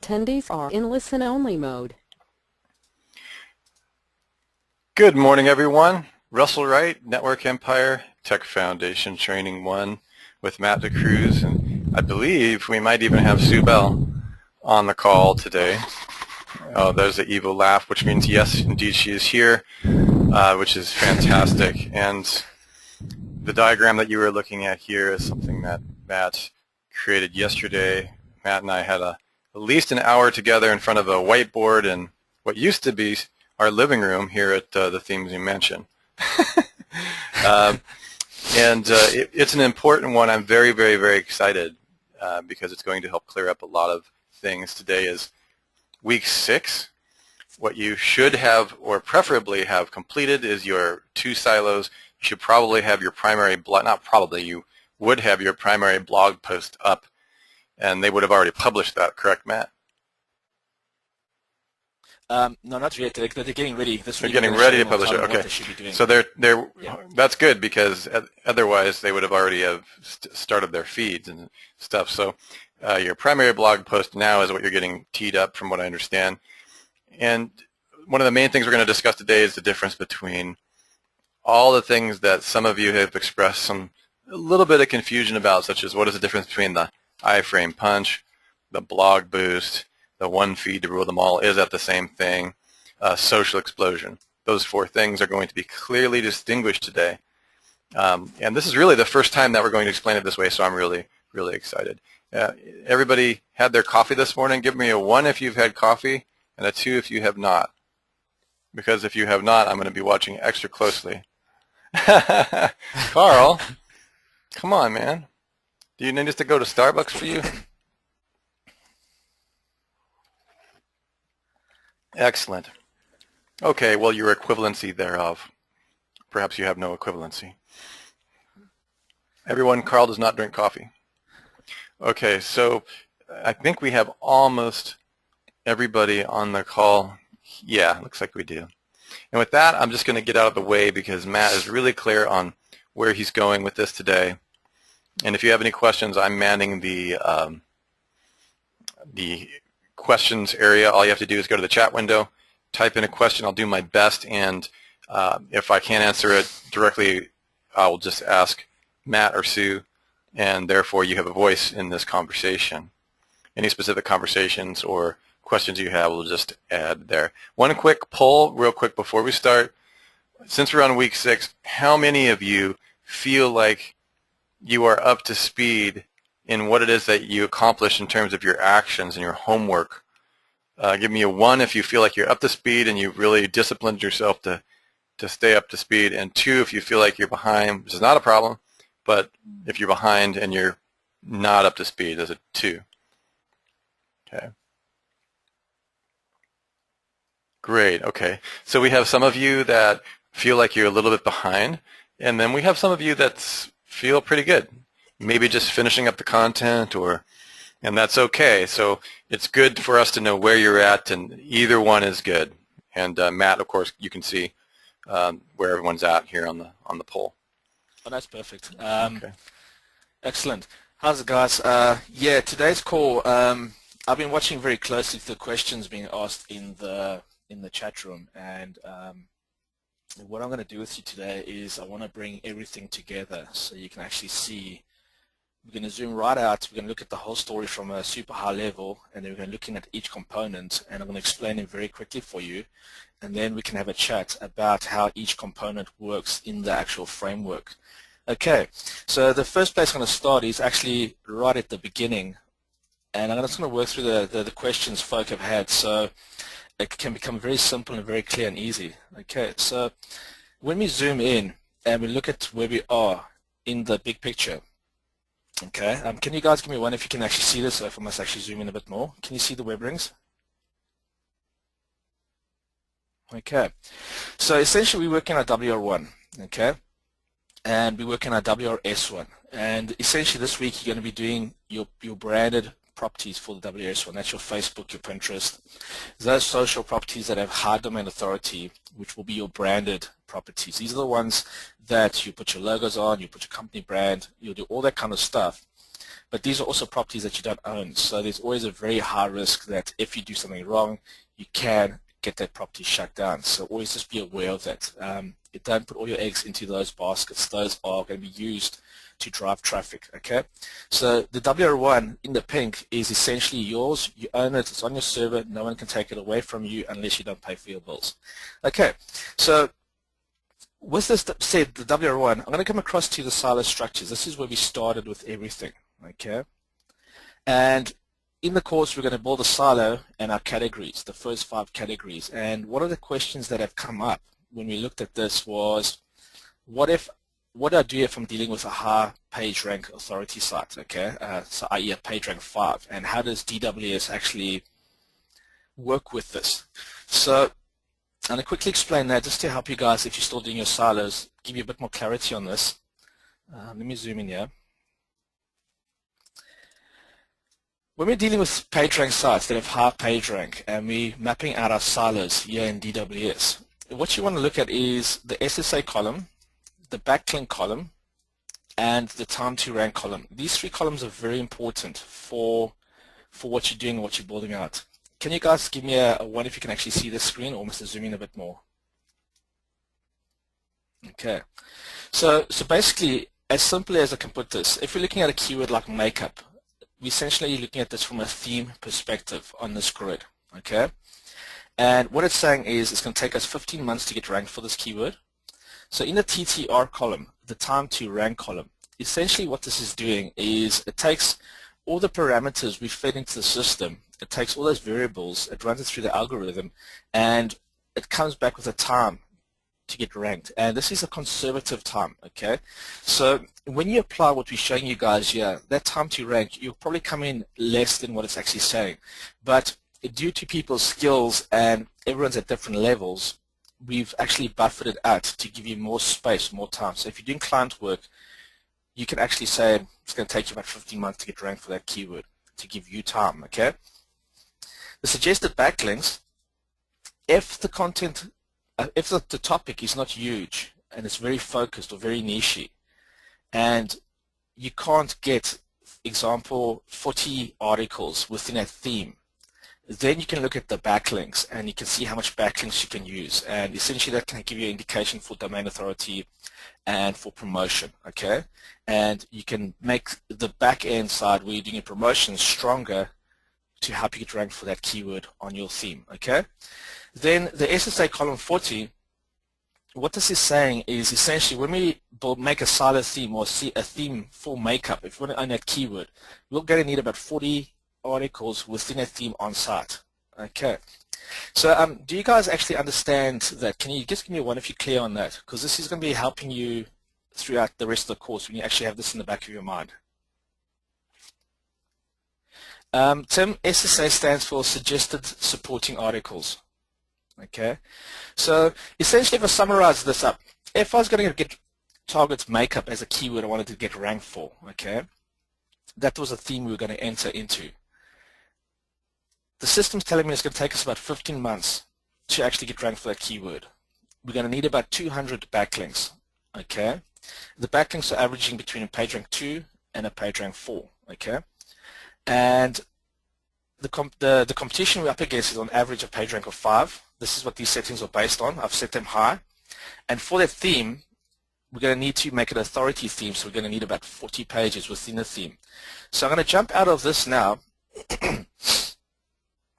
attendees are in listen-only mode. Good morning, everyone. Russell Wright, Network Empire, Tech Foundation Training 1 with Matt DeCruz, and I believe we might even have Sue Bell on the call today. Oh, there's the evil laugh, which means yes, indeed she is here, which is fantastic. And the diagram that you were looking at here is something that Matt created yesterday. Matt and I had at least an hour together in front of a whiteboard in what used to be our living room here at the Themes You Mansion. It's an important one. I'm very, very, very excited because it's going to help clear up a lot of things. Today is week 6. What you should have, or preferably have completed, is your 2 silos. You should probably have your primary blog, not probably, you would have your primary blog post up, and they would have already published that, correct, Matt? No, not yet. They're getting ready. They're getting ready to publish it. Okay. So that's good, because otherwise they would have already started their feeds and stuff. So your primary blog post now is what you're getting teed up, from what I understand. And one of the main things we're going to discuss today is the difference between all the things that some of you have expressed a little bit of confusion about, such as what is the difference between the iframe punch, the blog boost, the one feed to rule them all, is that the same thing, social explosion. Those 4 things are going to be clearly distinguished today. And this is really the first time that we're going to explain it this way, so I'm really, really excited. Everybody had their coffee this morning? Give me a 1 if you've had coffee, and a 2 if you have not. Because if you have not, I'm going to be watching extra closely. Carl, come on, man. Do you need us to go to Starbucks for you? Excellent. Okay, well, your equivalency thereof. Perhaps you have no equivalency. Everyone, Carl does not drink coffee. Okay, so I think we have almost everybody on the call. Yeah, looks like we do. And with that, I'm just going to get out of the way, because Matt is really clear on where he's going with this today. And if you have any questions, I'm manning the questions area. All you have to do is go to the chat window, type in a question. I'll do my best, and if I can't answer it directly, I'll just ask Matt or Sue, and therefore you have a voice in this conversation. Any specific conversations or questions you have, we'll just add there. One quick poll real quick before we start. Since we're on week 6, how many of you feel like you are up to speed in what it is that you accomplish in terms of your actions and your homework? Give me a 1 if you feel like you're up to speed and you've really disciplined yourself to stay up to speed, and 2 if you feel like you're behind, which is not a problem, but if you're behind and you're not up to speed, there's a 2. Okay. Great, okay. So we have some of you that feel like you're a little bit behind, and then we have some of you that feel pretty good. Maybe just finishing up the content, and that's okay. So it's good for us to know where you're at, and either one is good. And Matt, of course, you can see where everyone's at here on the poll. Oh, that's perfect. Okay. Excellent. How's it, guys? Yeah, today's call. I've been watching very closely the questions being asked in the chat room, and what I'm going to do with you today is I want to bring everything together so you can actually see. We're going to zoom right out. We're going to look at the whole story from a super high level, and then we're going to look at each component, and I'm going to explain it very quickly for you, and then we can have a chat about how each component works in the actual framework. Okay, so the first place I'm going to start is actually right at the beginning, and I'm just going to work through the questions folk have had, so it can become very simple and very clear and easy. Okay, so when we zoom in and we look at where we are in the big picture, okay, can you guys give me 1 if you can actually see this, or if I must actually zoom in a bit more? Can you see the web rings? Okay, so essentially we work in our WR1, okay, and we work in our WRS1, and essentially this week you're going to be doing your branded properties for the WRS1. That's your Facebook, your Pinterest, those social properties that have high domain authority, which will be your branded properties. These are the ones that you put your logos on, you put your company brand, you'll do all that kind of stuff. but these are also properties that you don't own. So there's always a very high risk that if you do something wrong, you can get that property shut down. So always just be aware of that. Don't put all your eggs into those baskets. Those are going to be used to drive traffic, okay? So the WR1 in the pink is essentially yours. You own it. It's on your server. No one can take it away from you unless you don't pay for your bills. Okay, so with this said, the WR1, I'm going to come across to the silo structures. This is where we started with everything, okay? And in the course, we're going to build a silo and our categories, the first 5 categories. And one of the questions that have come up when we looked at this was, what do I do if I'm dealing with a high page rank authority site, okay? So i.e. a page rank 5, and how does DWS actually work with this? So I'm going to quickly explain that just to help you guys, if you're still doing your silos, give you a bit more clarity on this. Let me zoom in here. When we're dealing with page rank sites that have high page rank and we're mapping out our silos here in DWS, what you want to look at is the SSA column, the backlink column, and the time to rank column. These 3 columns are very important for what you're doing and what you're building out. Can you guys give me a 1 if you can actually see the screen, or must I zoom in a bit more? Okay. So basically, as simply as I can put this, if we're looking at a keyword like makeup, we're essentially looking at this from a theme perspective on this grid, okay? And what it's saying is it's going to take us 15 months to get ranked for this keyword. So in the TTR column, the time to rank column, essentially what this is doing is it takes all the parameters we fed into the system, it takes all those variables, it runs it through the algorithm, and it comes back with a time to get ranked. And this is a conservative time, okay? So when you apply what we're showing you guys here, that time to rank, you'll probably come in less than what it's actually saying. But due to people's skills and everyone's at different levels, we've actually buffered it out to give you more space, more time. So if you're doing client work, you can actually say it's going to take you about 15 months to get ranked for that keyword, to give you time, okay? The suggested backlinks, if the content, if the topic is not huge and it's very focused or very niche, and you can't get, example, 40 articles within a theme, then you can look at the backlinks and you can see how much backlinks you can use, and essentially that can give you an indication for domain authority and for promotion, okay? And you can make the back end side where you're doing your promotion stronger to help you get ranked for that keyword on your theme, okay? Then the SSA column 40, what this is saying is essentially when we make a silo theme or a theme for makeup, if we want to own that keyword, we're going to need about 40 articles within a theme on site. Okay. So do you guys actually understand that? Can you just give me 1 if you're clear on that? Because this is going to be helping you throughout the rest of the course when you actually have this in the back of your mind. Tim, SSA stands for Suggested Supporting Articles. Okay. So essentially if I summarize this up, if I was going to get target makeup as a keyword I wanted to get ranked for, okay, that was a theme we were going to enter into. The system's telling me it's going to take us about 15 months to actually get ranked for that keyword. We're going to need about 200 backlinks, okay? The backlinks are averaging between a page rank 2 and a page rank 4, okay? And the competition we're up against is on average a page rank of 5. This is what these settings are based on. I've set them high. And for that theme, we're going to need to make an authority theme, so we're going to need about 40 pages within the theme. So I'm going to jump out of this now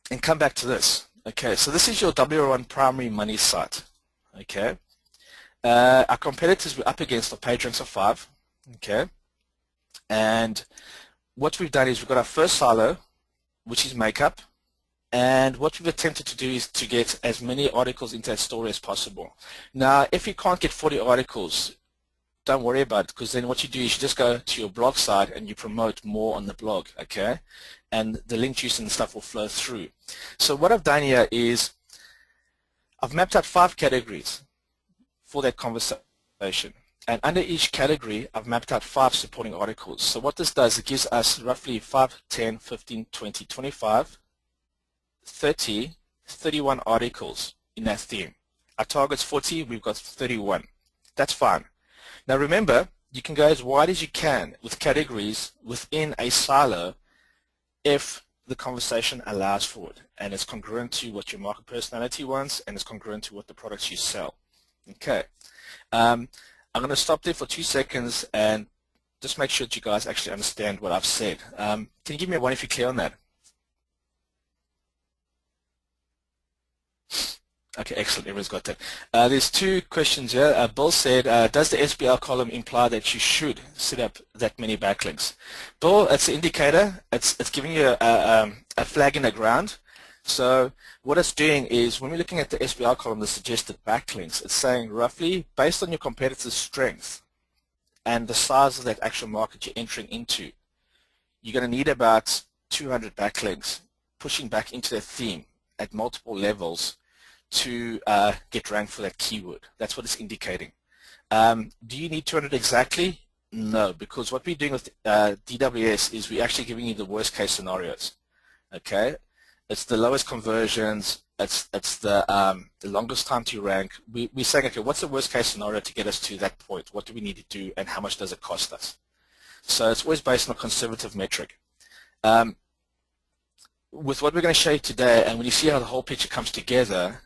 and come back to this. Okay, so this is your WR1 primary money site. Okay, our competitors we're up against are page ranks of 5. Okay, and what we've done is we've got our first silo, which is makeup, and what we've attempted to do is to get as many articles into that story as possible. Now, if you can't get 40 articles, don't worry about it, because then what you do is you just go to your blog site and you promote more on the blog, okay? And the link juice and stuff will flow through. So what I've done here is I've mapped out 5 categories for that conversation. And under each category, I've mapped out 5 supporting articles. So what this does, it gives us roughly 5, 10, 15, 20, 25, 30, 31 articles in that theme. Our target's 40, we've got 31. That's fine. Now remember, you can go as wide as you can with categories within a silo if the conversation allows for it and it's congruent to what your market personality wants and it's congruent to what the products you sell. Okay. I'm going to stop there for 2 seconds and just make sure that you guys actually understand what I've said. Can you give me a 1 if you're clear on that? Okay, excellent. Everyone's got that. There's 2 questions here. Bill said, does the SBR column imply that you should set up that many backlinks? Bill, it's an indicator. It's giving you a flag in the ground. So what it's doing is when we're looking at the SBR column, the suggested backlinks, it's saying roughly based on your competitor's strength and the size of that actual market you're entering into, you're going to need about 200 backlinks pushing back into that theme at multiple levels to get ranked for that keyword. That's what it's indicating. Do you need 200 exactly? No, because what we're doing with DWS is we're actually giving you the worst case scenarios. Okay, it's the lowest conversions. It's the longest time to rank. We're saying, okay, what's the worst case scenario to get us to that point? What do we need to do, and how much does it cost us? So it's always based on a conservative metric. With what we're going to show you today, and when you see how the whole picture comes together,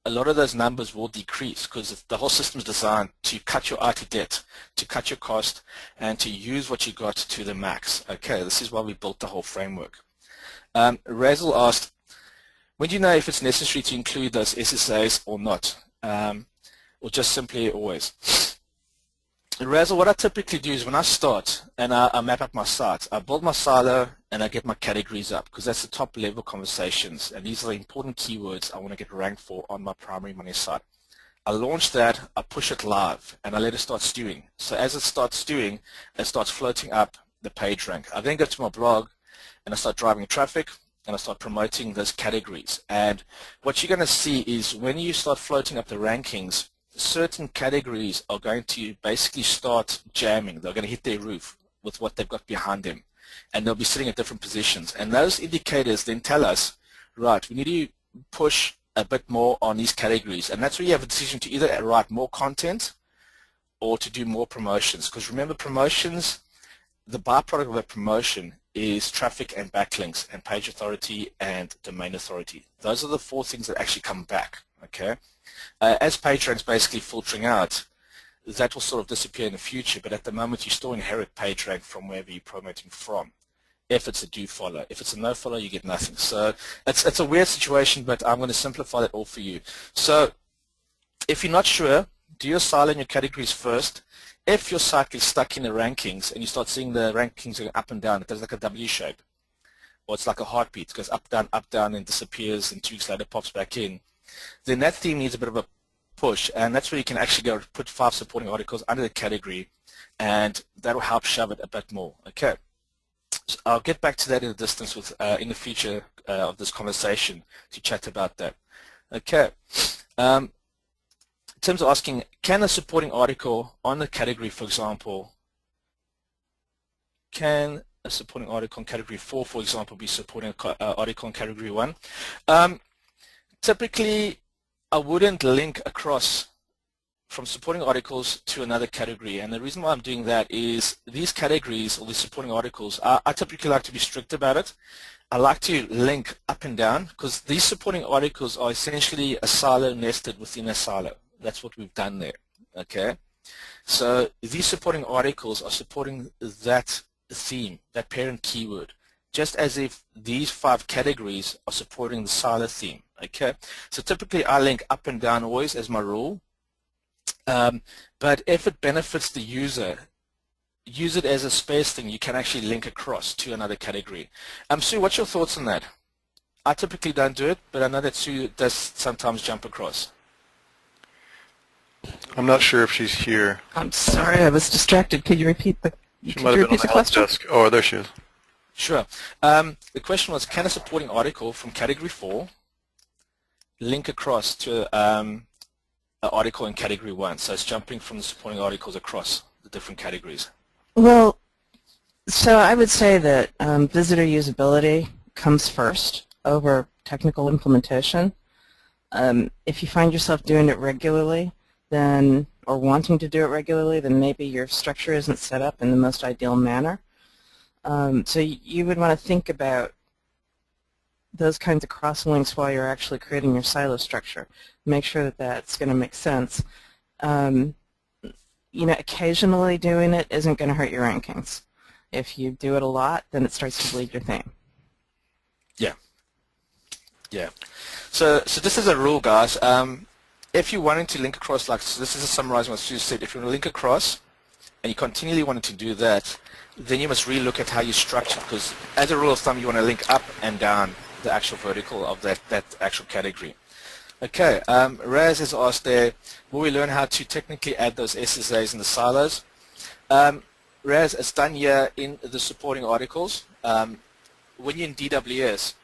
a lot of those numbers will decrease because the whole system is designed to cut your IT debt, to cut your cost, and to use what you got to the max. Okay, this is why we built the whole framework. Razel asked, when do you know if it's necessary to include those SSAs or not, or just simply always? Razel, what I typically do is when I start and I map up my site, I build my silo and I get my categories up because that's the top level conversations and these are the important keywords I want to get ranked for on my primary money site. I launch that, I push it live and I let it start stewing. So as it starts stewing, it starts floating up the page rank. I then go to my blog and I start driving traffic and I start promoting those categories. And what you're going to see is when you start floating up the rankings, certain categories are going to basically start jamming. They're going to hit their roof with what they've got behind them and they'll be sitting at different positions, and those indicators then tell us, right, we need to push a bit more on these categories, and that's where you have a decision to either write more content or to do more promotions, because remember, promotions, the byproduct of a promotion is traffic and backlinks and page authority and domain authority. Those are the 4 things that actually come back. Okay, as page ranks basically filtering out, that will sort of disappear in the future, but at the moment you still inherit page rank from wherever you're promoting from, if it's a do follow. If it's a no follow, you get nothing. So it's a weird situation, but I'm going to simplify that all for you. So if you're not sure, do your silo and your categories first. If your site is stuck in the rankings and you start seeing the rankings going up and down, it does like a W shape, or it's like a heartbeat, it goes up, down, and disappears, and 2 weeks later pops back in, then that theme needs a bit of a push, and that's where you can actually go put 5 supporting articles under the category, and that will help shove it a bit more. Okay, so I'll get back to that in a distance with in the future of this conversation to chat about that. Okay, in terms of asking, can a supporting article on the category, for example, can a supporting article on category 4, for example, be supporting an article on category 1? Typically, I wouldn't link across from supporting articles to another category, and the reason why I'm doing that is these categories or these supporting articles, I typically like to be strict about it. I like to link up and down because these supporting articles are essentially a silo nested within a silo. That's what we've done there. Okay, so these supporting articles are supporting that theme, that parent keyword, just as if these 5 categories are supporting the silo theme. Okay, so typically I link up and down always as my rule, but if it benefits the user, use it as a space thing. You can actually link across to another category. Sue, what's your thoughts on that? I typically don't do it, but I know that Sue does sometimes jump across. I'm not sure if she's here. I'm sorry, I was distracted. Could you repeat the She might have been on the help desk. Oh, there she is. Sure. The question was, can a supporting article from category 4 link across to an article in category 1? So it's jumping from the supporting articles across the different categories. Well, so I would say that visitor usability comes first over technical implementation. If you find yourself doing it regularly, then or wanting to do it regularly, then maybe your structure isn't set up in the most ideal manner. So you would want to think about those kinds of cross-links while you're actually creating your silo structure. Make sure that that's going to make sense. You know, occasionally doing it isn't going to hurt your rankings. If you do it a lot, then it starts to bleed your theme. Yeah. Yeah. So this is a rule, guys. If you're wanting to link across, like, so this is a summarizing what Sue said, if you want to link across and you continually wanted to do that, then you must relook at how you structure, because as a rule of thumb, you want to link up and down the actual vertical of that actual category. Okay, Raz has asked there, will we learn how to technically add those SSAs in the silos? Raz, it's done here in the supporting articles. When you're in DWS,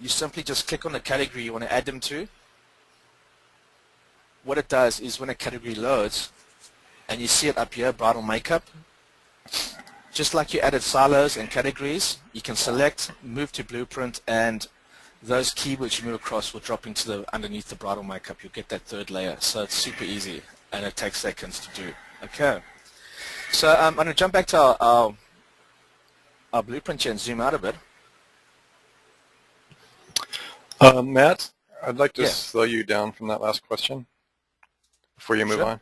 you simply just click on the category you want to add them to. What it does is when a category loads, and you see it up here, bridal makeup, just like you added silos and categories, you can select, move to blueprint, and those keywords you move across will drop into the underneath the bridal makeup. You'll get that third layer. So it's super easy, and it takes seconds to do. Okay. So I'm going to jump back to our blueprint here and zoom out a bit. Matt, I'd like to slow you down from that last question before you move on.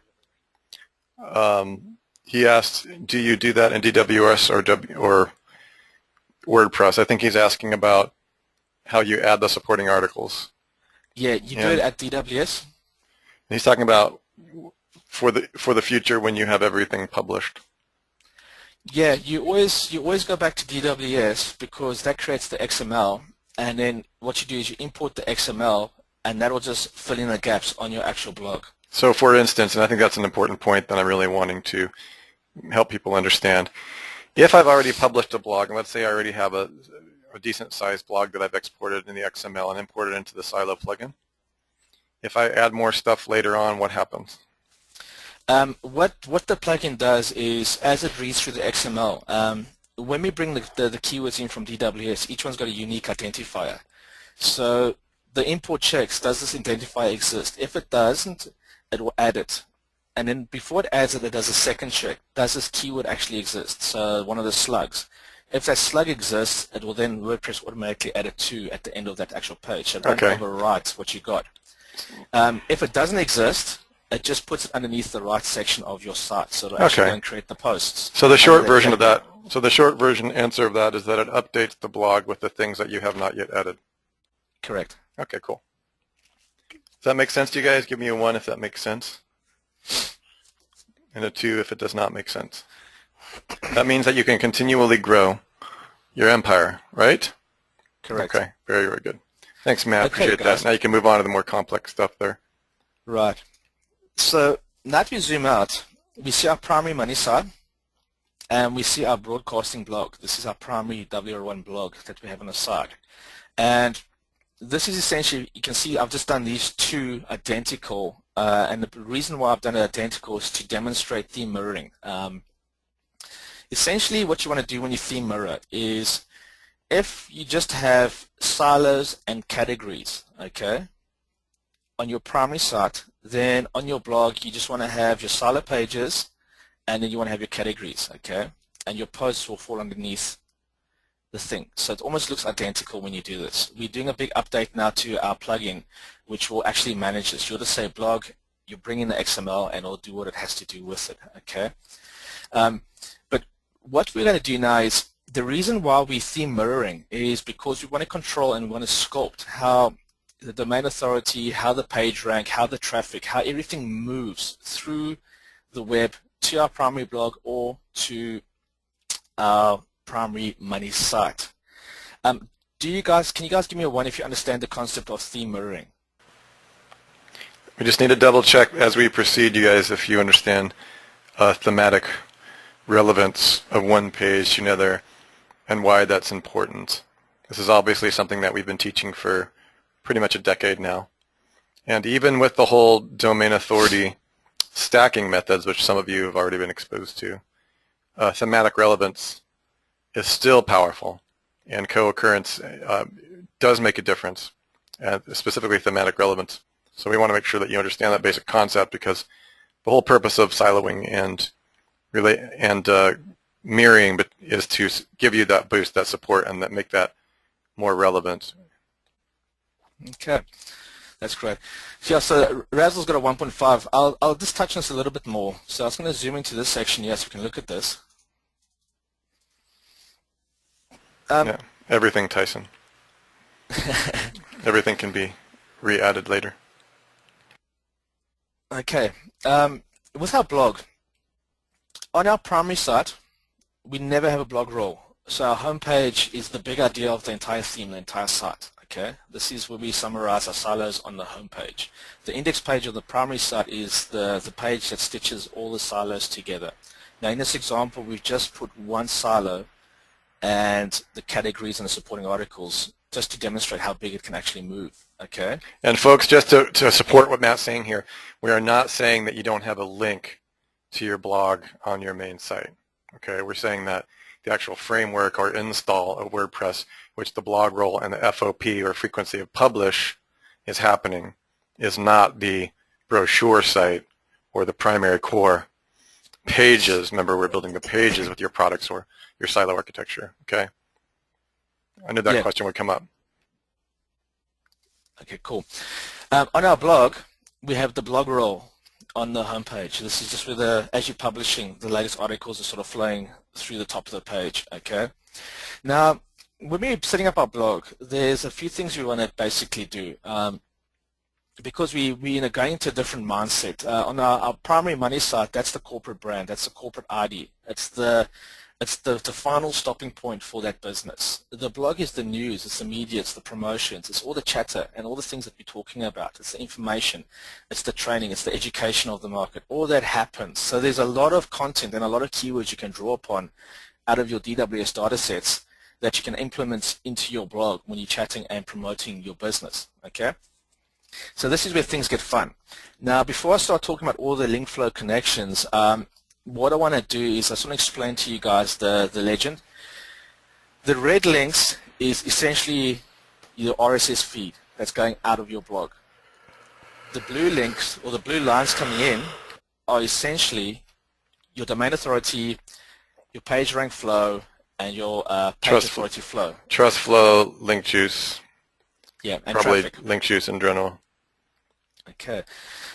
He asked, do you do that in DWS or WordPress? I think he's asking about how you add the supporting articles. Yeah, you do it at DWS. He's talking about for the future when you have everything published. Yeah, you always go back to DWS because that creates the XML, and then what you do is you import the XML, and that will just fill in the gaps on your actual blog. So for instance, and I think that's an important point that I'm really wanting to help people understand, if I've already published a blog, and let's say I already have a decent sized blog that I've exported in the XML and imported into the Silo plugin, if I add more stuff later on, what happens? What the plugin does is, as it reads through the XML, when we bring the keywords in from DWS, each one's got a unique identifier. So the import checks, does this identifier exist? If it doesn't, it will add it. And then before it adds it, it does a second check. Does this keyword actually exist? So one of the slugs. If that slug exists, it will then WordPress automatically add a 2 at the end of that actual page. So it won't overwrite what you got. If it doesn't exist, it just puts it underneath the right section of your site, so it'll actually go and create the posts. So the short version of that, so the short version answer of that is that it updates the blog with the things that you have not yet added. Correct. Okay, cool. Does that make sense to you guys? Give me a 1 if that makes sense, and a 2 if it does not make sense. That means that you can continually grow your empire, right? Correct. Okay, very, very good. Thanks, Matt. Appreciate that. Now you can move on to the more complex stuff there. Right. So now if we zoom out, we see our primary money site, and we see our broadcasting blog. This is our primary WR1 blog that we have on the side. And this is essentially, you can see I've just done these two identical, and the reason why I've done it identical is to demonstrate theme mirroring. Essentially what you want to do when you theme mirror is, if you just have silos and categories, okay, on your primary site, then on your blog you just want to have your silo pages, and then you want to have your categories, okay, and your posts will fall underneath the thing. So it almost looks identical when you do this. We're doing a big update now to our plugin, which will actually manage this. You'll just say blog, you bring in the XML, and it'll do what it has to do with it, okay. But what we're going to do now is, the reason why we theme mirroring is because we want to control and we want to sculpt how the domain authority, how the page rank, how the traffic, how everything moves through the web to our primary blog or to our primary money site. Can you guys give me a 1 if you understand the concept of theme mirroring? We just need to double check as we proceed, you guys, if you understand thematic relevance of one page to another and why that's important. This is obviously something that we've been teaching for pretty much a decade now. And even with the whole domain authority stacking methods, which some of you have already been exposed to, thematic relevance is still powerful, and co-occurrence does make a difference, specifically thematic relevance. So we want to make sure that you understand that basic concept, because The whole purpose of siloing and mirroring is to give you that boost, that support, and that make that more relevant. Okay, that's great. Yeah, so Razzle's got a 1.5. I'll just touch on this a little bit more. So I was going to zoom into this section here so we can look at this. Yeah, everything, Tyson. Everything can be re-added later. Okay, with our blog, on our primary site, we never have a blog role. So our homepage is the big idea of the entire theme, the entire site. Okay, this is where we summarize our silos on the homepage. The index page of the primary site is the page that stitches all the silos together. Now in this example, we've just put one silo and the categories and the supporting articles just to demonstrate how big it can actually move. Okay. And folks, just to support what Matt's saying here, we are not saying that you don't have a link to your blog on your main site. Okay, we're saying that the actual framework or install of WordPress, which the blog role and the FOP or frequency of publish is happening, is not the brochure site or the primary core pages. Remember, we're building the pages with your products or your silo architecture. Okay, I knew that question would come up. Okay, cool. On our blog, we have the blog role on the homepage. This is just where as you're publishing, the latest articles are sort of flowing through the top of the page. Okay. Now, when we're setting up our blog, there's a few things we want to basically do. Because we're going into a different mindset. On our primary money site, that's the corporate brand, that's the corporate ID. It's the final stopping point for that business. The blog is the news, it's the media, it's the promotions, it's all the chatter and all the things that we're talking about. It's the information, it's the training, it's the education of the market. All that happens. So there's a lot of content and a lot of keywords you can draw upon out of your DWS data sets that you can implement into your blog when you're chatting and promoting your business. Okay? So this is where things get fun. Now, before I start talking about all the link flow connections, what I want to do is I just want to explain to you guys the legend. The red links is essentially your RSS feed that's going out of your blog. The blue links or the blue lines coming in are essentially your domain authority, your page rank flow, and your page authority flow. Trust flow, link juice. Yeah, and probably traffic. Link juice in general. Okay,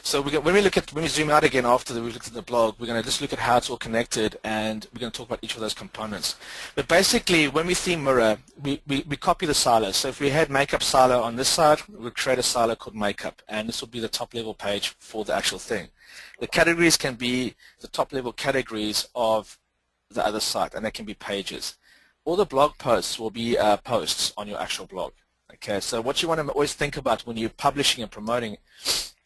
so when we zoom out again after we've looked at the blog, we're going to just look at how it's all connected, and we're going to talk about each of those components. But basically, when we theme mirror, we copy the silo. So if we had makeup silo on this side, we'll create a silo called makeup, and this will be the top level page for the actual thing. The categories can be the top level categories of the other site, and they can be pages. All the blog posts will be posts on your actual blog. Okay, so what you want to always think about when you're publishing and promoting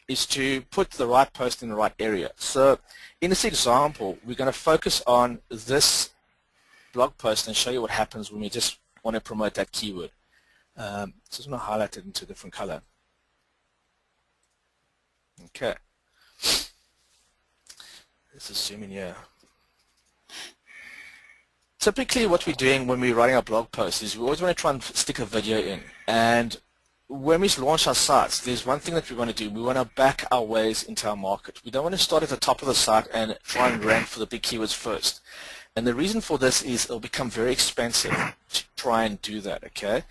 is to put the right post in the right area. So in this example, we're going to focus on this blog post and show you what happens when we just want to promote that keyword. So I'm going to highlight it into a different color. Okay. Let's just zoom in here. Typically what we're doing when we're writing our blog posts is we always want to try and stick a video in. And when we launch our sites, there's one thing that we want to do. We want to back our ways into our market. We don't want to start at the top of the site and try and rank for the big keywords first. And the reason for this is it'll become very expensive to try and do that, okay?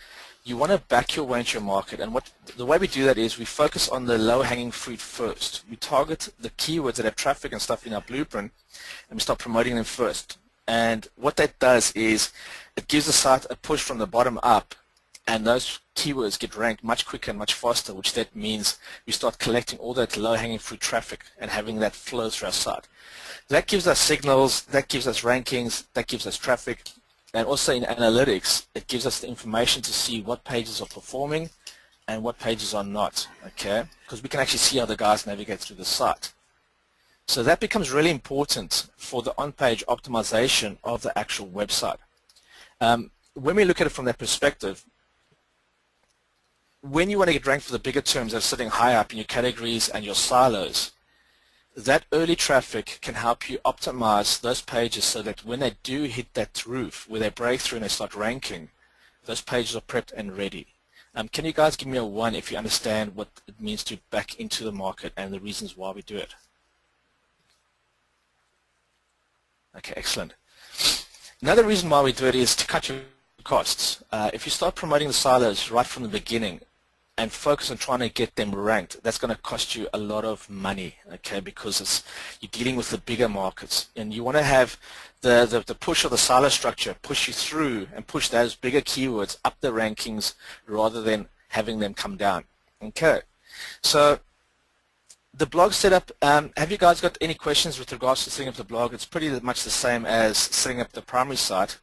You want to back your way into your market. And the way we do that is we focus on the low-hanging fruit first. We target the keywords that have traffic and stuff in our blueprint, and we start promoting them first. And what that does is it gives the site a push from the bottom up, and those keywords get ranked much quicker and much faster, which that means we start collecting all that low-hanging fruit traffic and having that flow through our site. That gives us signals, that gives us rankings, that gives us traffic, and also in analytics, it gives us the information to see what pages are performing and what pages are not, okay? Because we can actually see how the guys navigate through the site. So that becomes really important for the on-page optimization of the actual website. When we look at it from that perspective, when you want to get ranked for the bigger terms that are sitting high up in your categories and your silos, that early traffic can help you optimize those pages so that when they do hit that roof, where they break through and they start ranking, those pages are prepped and ready. Can you guys give me a 1 if you understand what it means to back into the market and the reasons why we do it? Okay, excellent. Another reason why we do it is to cut your costs. If you start promoting the silos right from the beginning and focus on trying to get them ranked, that's going to cost you a lot of money, okay, because you're dealing with the bigger markets, and you want to have the push of the silo structure push you through and push those bigger keywords up the rankings rather than having them come down. Okay, so the blog setup, have you guys got any questions with regards to setting up the blog? It's pretty much the same as setting up the primary site.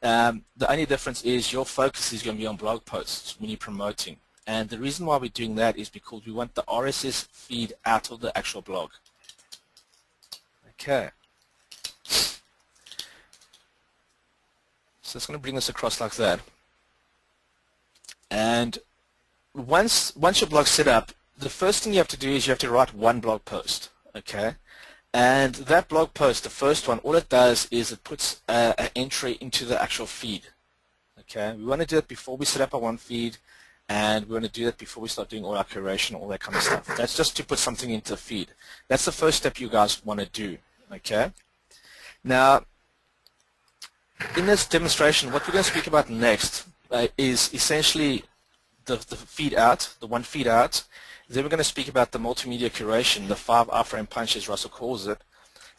The only difference is your focus is going to be on blog posts when you're promoting. And the reason why we're doing that is because we want the RSS feed out of the actual blog. Okay. So it's going to bring us across like that. And once your blog's set up, the first thing you have to do is you have to write one blog post, okay? And that blog post, the first one, all it does is it puts an entry into the actual feed, okay? We want to do it before we set up our one feed, and we want to do that before we start doing all our curation, all that kind of stuff. That's just to put something into the feed. That's the first step you guys want to do, okay? Now, in this demonstration, what we're going to speak about next is essentially the feed out, the one feed out. Then we're going to speak about the multimedia curation, the 5 iframe punch as Russell calls it.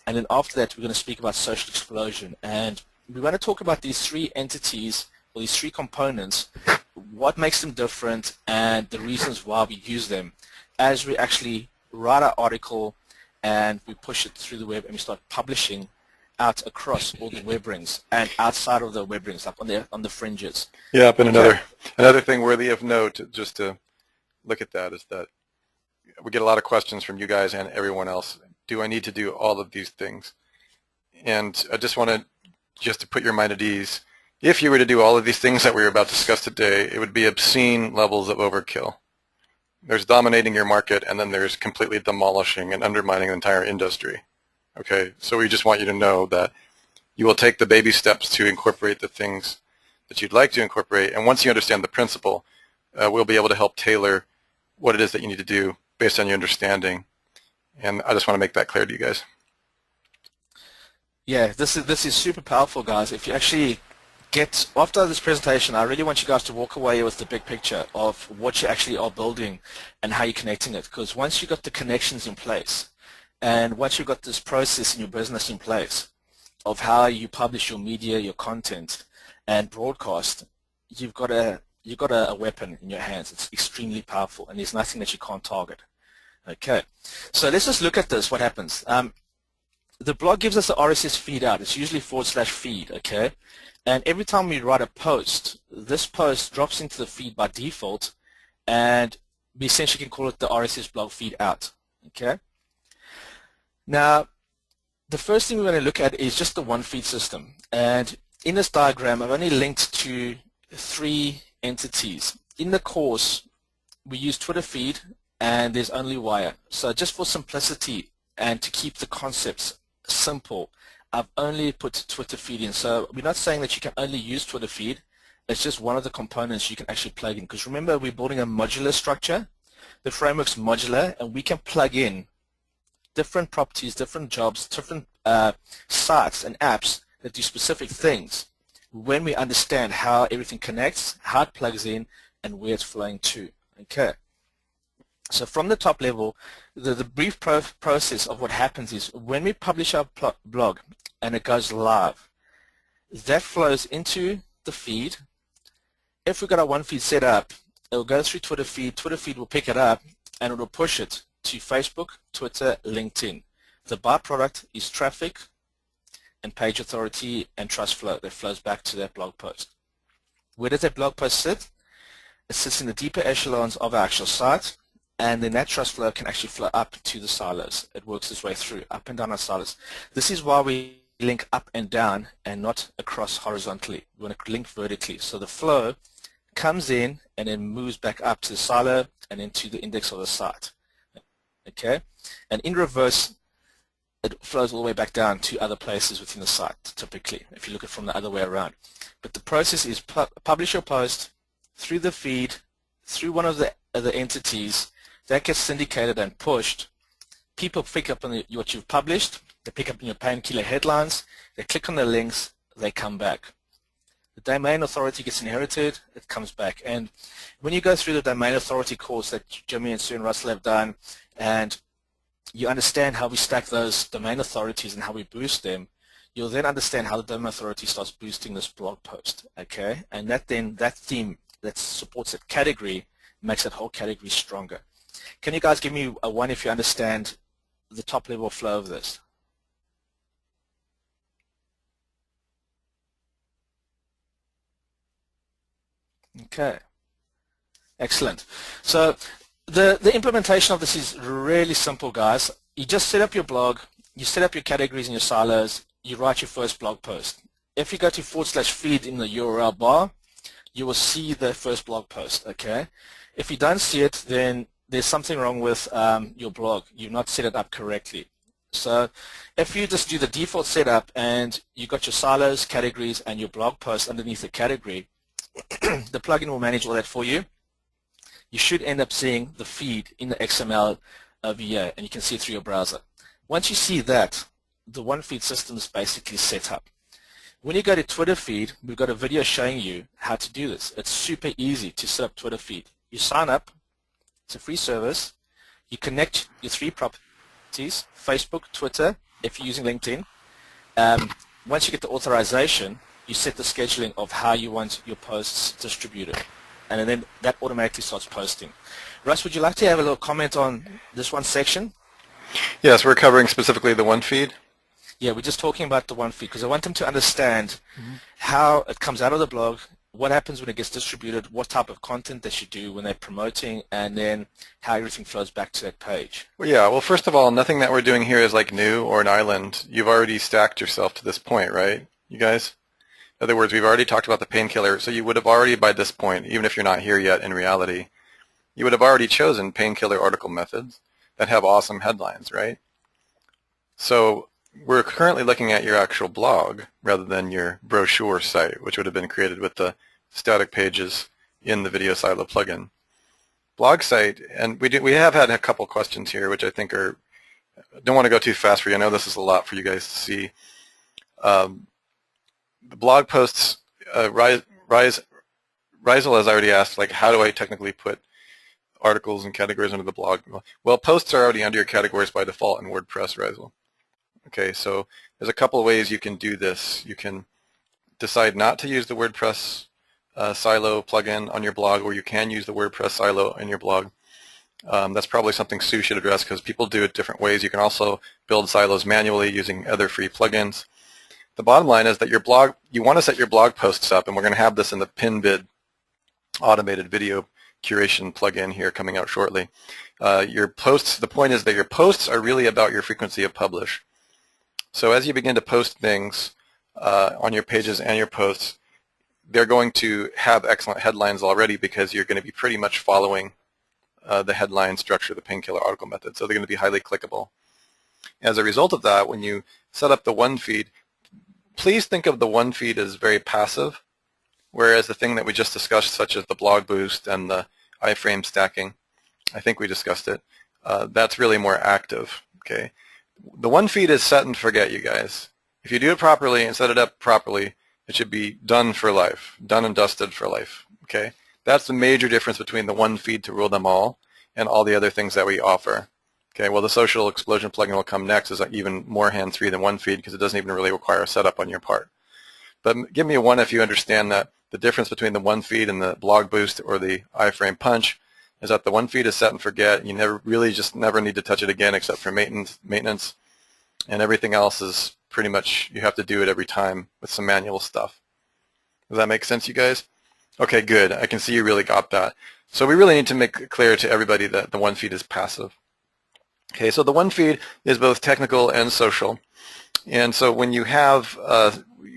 And then after that, we're going to speak about social explosion. And we're going to talk about these 3 entities, or these 3 components, what makes them different, and the reasons why we use them as we actually write our article and we push it through the web and we start publishing out across all the web rings and outside of the web rings, up on the fringes. Yeah, and another thing worthy of note, just to look at that, is that we get a lot of questions from you guys and everyone else. Do I need to do all of these things? And I just want to put your mind at ease. If you were to do all of these things that we were about to discuss today, it would be obscene levels of overkill. There's dominating your market, and then there's completely demolishing and undermining the entire industry. Okay, so we just want you to know that you will take the baby steps to incorporate the things that you'd like to incorporate, and once you understand the principle, we'll be able to help tailor what it is that you need to do based on your understanding. And I just want to make that clear to you guys. Yeah, this is super powerful, guys. If you actually after this presentation, I really want you guys to walk away with the big picture of what you actually are building and how you're connecting it. Because once you've got the connections in place, and once you've got this process in your business in place of how you publish your media, your content, and broadcast, you've got a weapon in your hands. It's extremely powerful, and there's nothing that you can't target. Okay, so let's just look at this, what happens. The blog gives us the RSS feed out. It's usually /feed, okay? And every time we write a post, this post drops into the feed by default, and we essentially can call it the RSS blog feed out, okay? Now, the first thing we're going to look at is just the one feed system. And in this diagram, I've only linked to 3 entities. In the course, we use Twitter feed, and there's only wire. So just for simplicity and to keep the concepts simple, I've only put Twitter feed in. So we're not saying that you can only use Twitter feed. It's just one of the components you can actually plug in. Because remember, we're building a modular structure. The framework's modular, and we can plug in different properties, different jobs, different sites and apps that do specific things when we understand how everything connects, how it plugs in, and where it's flowing to. Okay. So from the top level, the brief process of what happens is when we publish our blog and it goes live, that flows into the feed. If we've got our one feed set up, it will go through Twitter feed. Twitter feed will pick it up and it will push it to Facebook, Twitter, LinkedIn. The byproduct is traffic and page authority and trust flow that flows back to that blog post. Where does that blog post sit? It sits in the deeper echelons of our actual site, and then that trust flow can actually flow up to the silos. It works its way through, up and down our silos. This is why we link up and down and not across horizontally. We want to link vertically. So the flow comes in and then moves back up to the silo and into the index of the site. Okay? And in reverse, it flows all the way back down to other places within the site, typically, if you look at it from the other way around. But the process is publish your post through the feed, through one of the other entities, that gets syndicated and pushed. People pick up on what you've published, They pick up your painkiller headlines, they click on the links, they come back. The domain authority gets inherited, it comes back. And when you go through the domain authority course that Jimmy and Sue and Russell have done, and you understand how we stack those domain authorities and how we boost them, you'll then understand how the domain authority starts boosting this blog post, okay? And that theme that supports that category makes that whole category stronger. Can you guys give me a 1 if you understand the top level flow of this? Okay, excellent. So the implementation of this is really simple, guys. You just set up your blog, you set up your categories and your silos, you write your first blog post. If you go to /feed in the URL bar, you will see the first blog post, okay? If you don't see it, then there's something wrong with your blog. You've not set it up correctly. So if you just do the default setup and you got your silos, categories, and your blog post underneath the category, the plugin will manage all that for you. You should end up seeing the feed in the XML over here, and you can see it through your browser. Once you see that, the one feed system is basically set up. When you go to Twitter feed, we've got a video showing you how to do this. It's super easy to set up Twitter feed. You sign up, it's a free service, you connect your 3 properties, Facebook, Twitter, if you're using LinkedIn. Once you get the authorization, you set the scheduling of how you want your posts distributed, and then that automatically starts posting. Russ, would you like to have a little comment on this one section? Yes, we're covering specifically the one feed. Yeah, we're just talking about the one feed because I want them to understand how it comes out of the blog, what happens when it gets distributed, what type of content they should do when they're promoting, and then how everything flows back to that page. Well, yeah, well, first of all, nothing that we're doing here is like new or an island. You've already stacked yourself to this point, right, you guys? In other words, we've already talked about the painkiller, so you would have already by this point, even if you're not here yet in reality, you would have already chosen painkiller article methods that have awesome headlines, right? So we're currently looking at your actual blog rather than your brochure site, which would have been created with the static pages in the Video Silo plugin. Blog site, and we have had a couple questions here, which I think are, don't want to go too fast for you. I know this is a lot for you guys to see. The blog posts, Rizel has already asked, like, how do I technically put articles and categories under the blog? Well, posts are already under your categories by default in WordPress, Rizel. Okay, so there's a couple of ways you can do this. You can decide not to use the WordPress silo plugin on your blog, or you can use the WordPress silo in your blog. That's probably something Sue should address because people do it different ways. You can also build silos manually using other free plugins. The bottom line is that your blog, you want to set your blog posts up, and we're going to have this in the PinBid automated video curation plugin here coming out shortly. Your posts, the point is that your posts are really about your frequency of publish. So as you begin to post things on your pages and your posts, they're going to have excellent headlines already because you're going to be pretty much following the headline structure, the painkiller article method. So they're going to be highly clickable. As a result of that, when you set up the one feed, please think of the one feed as very passive, whereas the thing that we just discussed, such as the blog boost and the iframe stacking, I think we discussed it, that's really more active. Okay, the one feed is set and forget, you guys. If you do it properly and set it up properly, it should be done for life, done and dusted for life. Okay, that's the major difference between the one feed to rule them all and all the other things that we offer. Okay, well, the social explosion plugin will come next, is even more hands-free than one feed because it doesn't even really require a setup on your part. But give me a 1 if you understand that the difference between the one feed and the blog boost or the iframe punch is that the one feed is set and forget. You never need to touch it again except for maintenance, and everything else is pretty much, you have to do it every time with some manual stuff. Does that make sense, you guys? Okay, good. I can see you really got that. So we really need to make it clear to everybody that the one feed is passive. Okay, so the one feed is both technical and social, and so when you have,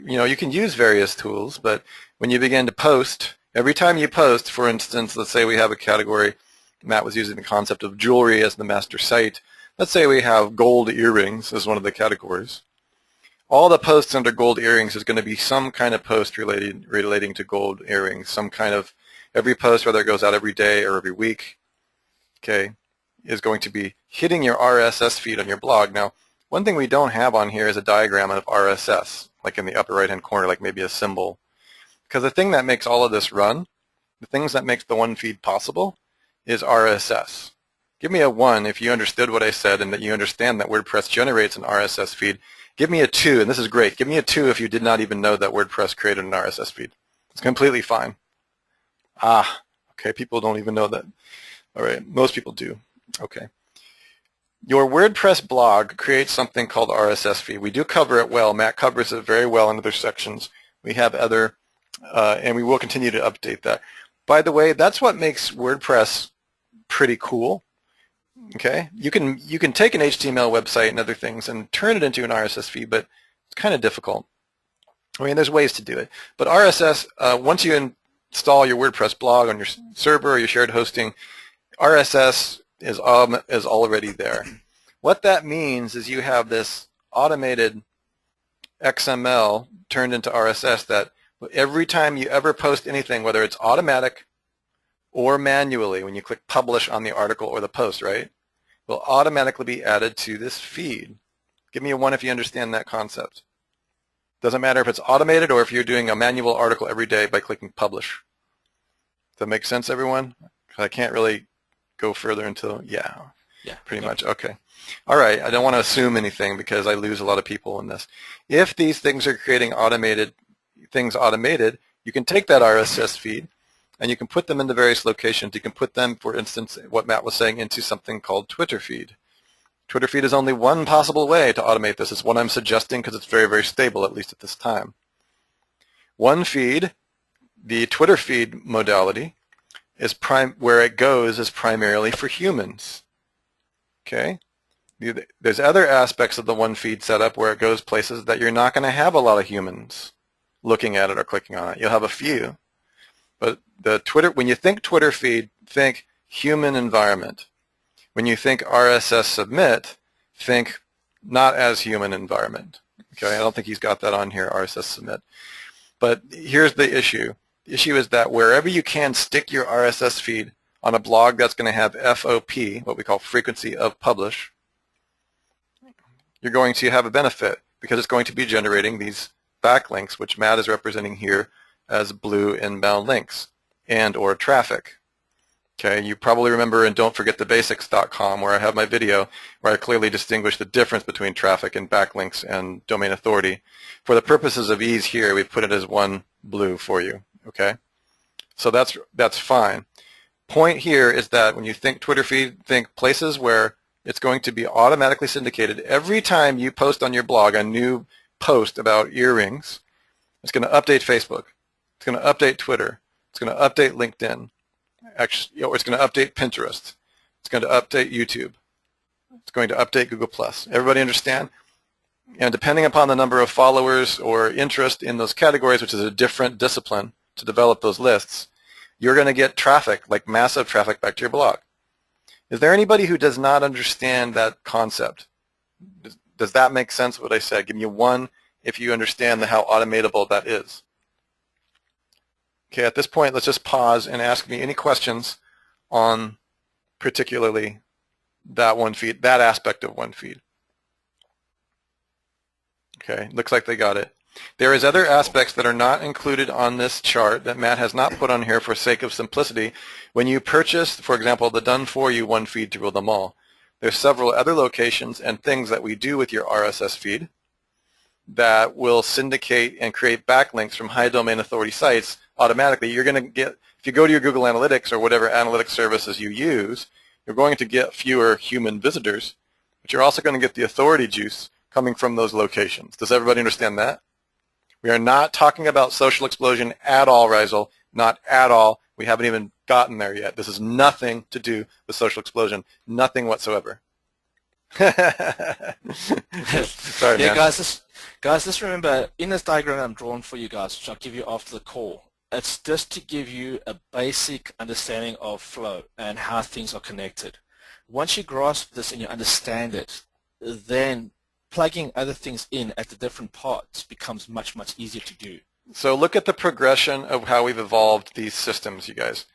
you can use various tools, but when you begin to post, every time you post, for instance, let's say we have a category, Matt was using the concept of jewelry as the master site. Let's say we have gold earrings as one of the categories. All the posts under gold earrings is going to be some kind of post relating to gold earrings, some kind of, every post, whether it goes out every day or every week, okay, is going to be hitting your RSS feed on your blog. Now, One thing we don't have on here is a diagram of RSS, like in the upper right-hand corner, like maybe a symbol. Because the thing that makes all of this run, the things that makes the one feed possible, is RSS. Give me a 1 if you understood what I said and that you understand that WordPress generates an RSS feed. Give me a 2, and this is great. Give me a 2 if you did not even know that WordPress created an RSS feed. It's completely fine. Okay, people don't even know that. All right, most people do. Okay. Your WordPress blog creates something called RSS feed. We do cover it well. Matt covers it very well in other sections. We have other, and we will continue to update that. By the way, that's what makes WordPress pretty cool. Okay, you can take an HTML website and other things and turn it into an RSS feed, but it's kind of difficult. I mean, there's ways to do it. But RSS, once you install your WordPress blog on your server or your shared hosting, RSS is already there. What that means is you have this automated XML turned into RSS that every time you ever post anything, whether it's automatic or manually, when you click publish on the article or the post, right, will automatically be added to this feed. Give me a 1 if you understand that concept. Doesn't matter if it's automated or if you're doing a manual article every day by clicking publish. Does that make sense, everyone? I can't really go further until, yeah, pretty much. Okay. All right. I don't want to assume anything because I lose a lot of people in this. If these things are creating automated, you can take that RSS feed and you can put them into various locations. You can put them, for instance, what Matt was saying, into something called Twitter feed. Twitter feed is only one possible way to automate this. It's what I'm suggesting because it's very, very stable, at least at this time. One feed, the Twitter feed modality, is where it goes is primarily for humans. Okay? There's other aspects of the one feed setup where it goes places that you're not going to have a lot of humans looking at it or clicking on it. You'll have a few. But when you think Twitter feed, think human environment. When you think RSS submit, think not as human environment. Okay, I don't think he's got that on here, RSS submit. But here's the issue. The issue is that wherever you can stick your RSS feed on a blog that's going to have FOP, what we call frequency of publish, you're going to have a benefit because it's going to be generating these backlinks, which Matt is representing here as blue inbound links and or traffic. Okay, you probably remember in don'tforgetthebasics.com where I have my video where I clearly distinguish the difference between traffic and backlinks and domain authority. For the purposes of ease here, we put it as one blue for you. Okay, so that's fine. Point here is that when you think Twitter feed, think places where it's going to be automatically syndicated. Every time you post on your blog a new post about earrings, it's going to update Facebook. It's going to update Twitter. It's going to update LinkedIn. Actually, or it's going to update Pinterest. It's going to update YouTube. It's going to update Google+. Everybody understand? And depending upon the number of followers or interest in those categories, which is a different discipline to develop those lists, you're going to get traffic, like massive traffic, back to your blog. Is there anybody who does not understand that concept? Does that make sense what I said? Give me a 1 if you understand how automatable that is. Okay, at this point, let's just pause and ask me any questions on particularly that one feed, that aspect of one feed. Okay, looks like they got it. There is other aspects that are not included on this chart that Matt has not put on here for sake of simplicity. When you purchase, for example, the done-for-you one feed to rule them all, there's several other locations and things that we do with your RSS feed that will syndicate and create backlinks from high domain authority sites automatically. You're going to get, if you go to your Google Analytics or whatever analytics services you use, you're going to get fewer human visitors, but you're also going to get the authority juice coming from those locations. Does everybody understand that? We are not talking about social explosion at all, Rizal, not at all. We haven't even gotten there yet. This has nothing to do with social explosion, nothing whatsoever. Sorry, yeah, man. guys, just remember, in this diagram I'm drawn for you guys, which I'll give you after the call, it's just to give you a basic understanding of flow and how things are connected. Once you grasp this and you understand it, then plugging other things in at the different parts becomes much, much easier to do. So look at the progression of how we've evolved these systems, you guys.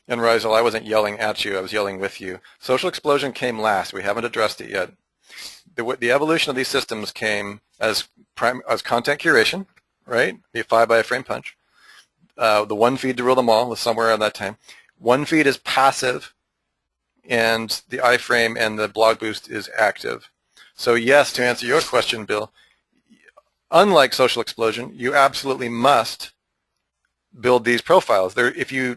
And Rizal, I wasn't yelling at you, I was yelling with you. Social explosion came last. We haven't addressed it yet. the evolution of these systems came as content curation, right? The 5 by Iframe punch. The one feed to rule them all was somewhere around that time. One feed is passive, and the iframe and the blog boost is active. So yes, to answer your question, Bill, unlike Social Explosion, you absolutely must build these profiles. If you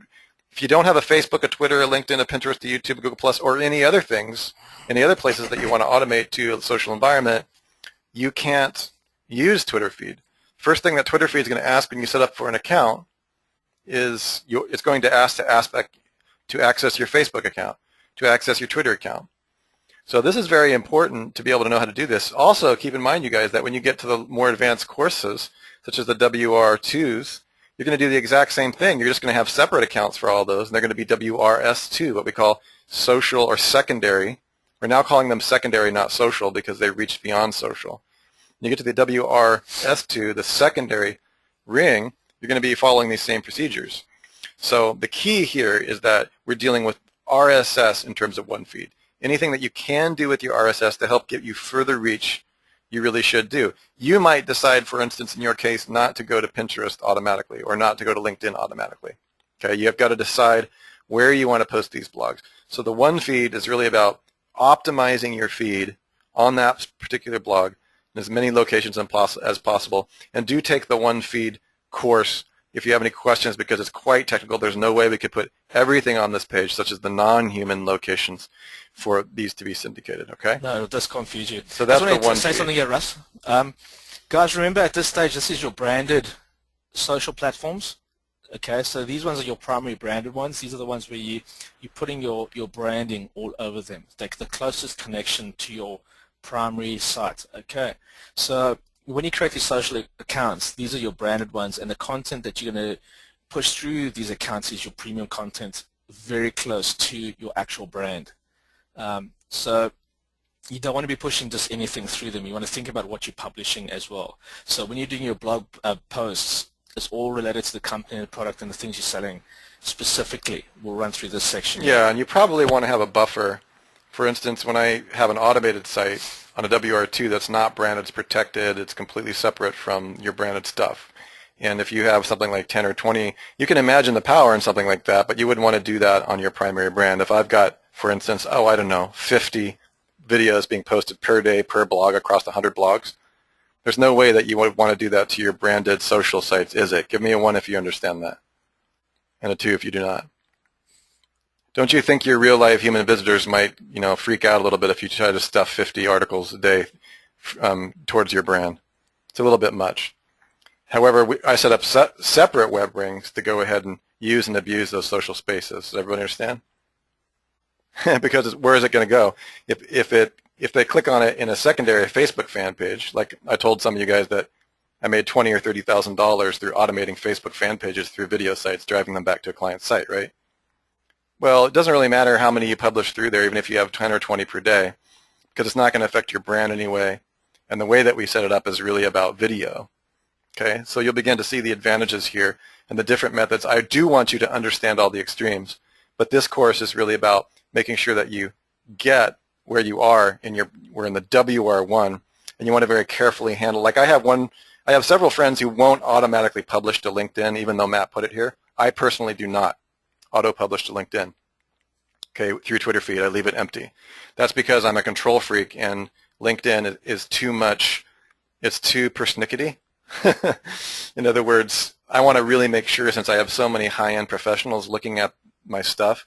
don't have a Facebook, a Twitter, a LinkedIn, a Pinterest, a YouTube, a Google Plus, or any other things, any other places that you want to automate to a social environment, you can't use Twitter feed. First thing that Twitter feed is going to ask when you set up for an account is it's going to ask to access your Facebook account, to access your Twitter account. So this is very important to be able to know how to do this. Also, keep in mind, you guys, that when you get to the more advanced courses, such as the WR2s, you're going to do the exact same thing. You're just going to have separate accounts for all those, and they're going to be WRS2, what we call social or secondary. We're now calling them secondary, not social, because they reached beyond social. When you get to the WRS2, the secondary ring, you're going to be following these same procedures. So the key here is that we're dealing with RSS in terms of one feed. Anything that you can do with your RSS to help get you further reach, you really should do. You might decide, for instance, in your case, not to go to Pinterest automatically or not to go to LinkedIn automatically. Okay, you've got to decide where you want to post these blogs. So the one feed is really about optimizing your feed on that particular blog in as many locations as possible. And do take the one feed course if you have any questions, because it's quite technical. There's no way we could put everything on this page, such as the non-human locations, for these to be syndicated, okay? No, it does confuse you. So that's the one feed. Say something here, Russ. Guys, remember at this stage, this is your branded social platforms. Okay, so these ones are your primary branded ones. These are the ones where you're putting your branding all over them. Like the closest connection to your primary site. Okay, so when you create these social accounts, these are your branded ones, and the content that you're going to push through these accounts is your premium content, very close to your actual brand. So you don't want to be pushing just anything through them. You want to think about what you're publishing as well. So when you're doing your blog posts, it's all related to the company and the product and the things you're selling specifically. We'll run through this section. Yeah, and you probably want to have a buffer. For instance, when I have an automated site on a WR2 that's not branded, it's protected, it's completely separate from your branded stuff. And if you have something like 10 or 20, you can imagine the power in something like that, but you wouldn't want to do that on your primary brand. If I've got, for instance, I don't know, 50 videos being posted per day per blog across 100 blogs, there's no way that you would want to do that to your branded social sites, is it? Give me a 1 if you understand that, and a 2 if you do not. Don't you think your real-life human visitors might, freak out a little bit if you try to stuff 50 articles a day towards your brand? It's a little bit much. However, I set up separate web rings to go ahead and use and abuse those social spaces. Does everybody understand? Because where is it going to go? If they click on it in a secondary Facebook fan page, like I told some of you guys that I made $20,000 or $30,000 through automating Facebook fan pages through video sites, driving them back to a client site, right? Well, it doesn't really matter how many you publish through there, even if you have 10 or 20 per day, because it's not going to affect your brand anyway. And the way that we set it up is really about video. Okay, so you'll begin to see the advantages here and the different methods. I do want you to understand all the extremes, but this course is really about making sure that you get where you are we're in the WR1, and you want to very carefully handle. Like I have several friends who won't automatically publish to LinkedIn, even though Matt put it here. I personally do not auto-publish to LinkedIn. Okay, through Twitter feed, I leave it empty. That's because I'm a control freak, and LinkedIn is too much. It's too persnickety. In other words, I want to really make sure, since I have so many high-end professionals looking at my stuff,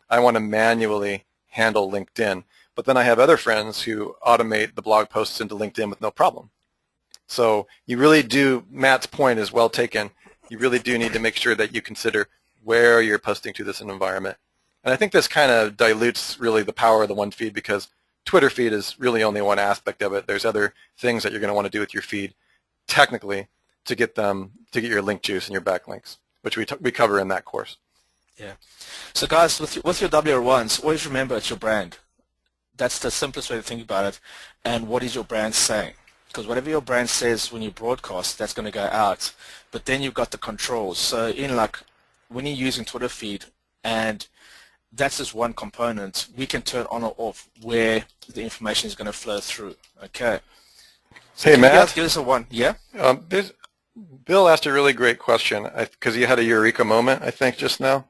I want to manually handle LinkedIn. But then I have other friends who automate the blog posts into LinkedIn with no problem. So you really do, Matt's point is well taken, you really do need to make sure that you consider where you're posting to this environment. And I think this kind of dilutes really the power of the one feed, because Twitter feed is really only one aspect of it. There's other things that you're going to want to do with your feed technically to get your link juice and your backlinks, which we cover in that course. Yeah. So guys, with your WR1s, always remember it's your brand. That's the simplest way to think about it. And what is your brand saying? Because whatever your brand says when you broadcast, that's going to go out. But then you've got the controls. So when you're using Twitter feed and that's just one component. We can turn on or off where the information is going to flow through. Okay. So hey, Matt. You guys give us a one. Yeah. Bill asked a really great question because he had a eureka moment, I think, just now.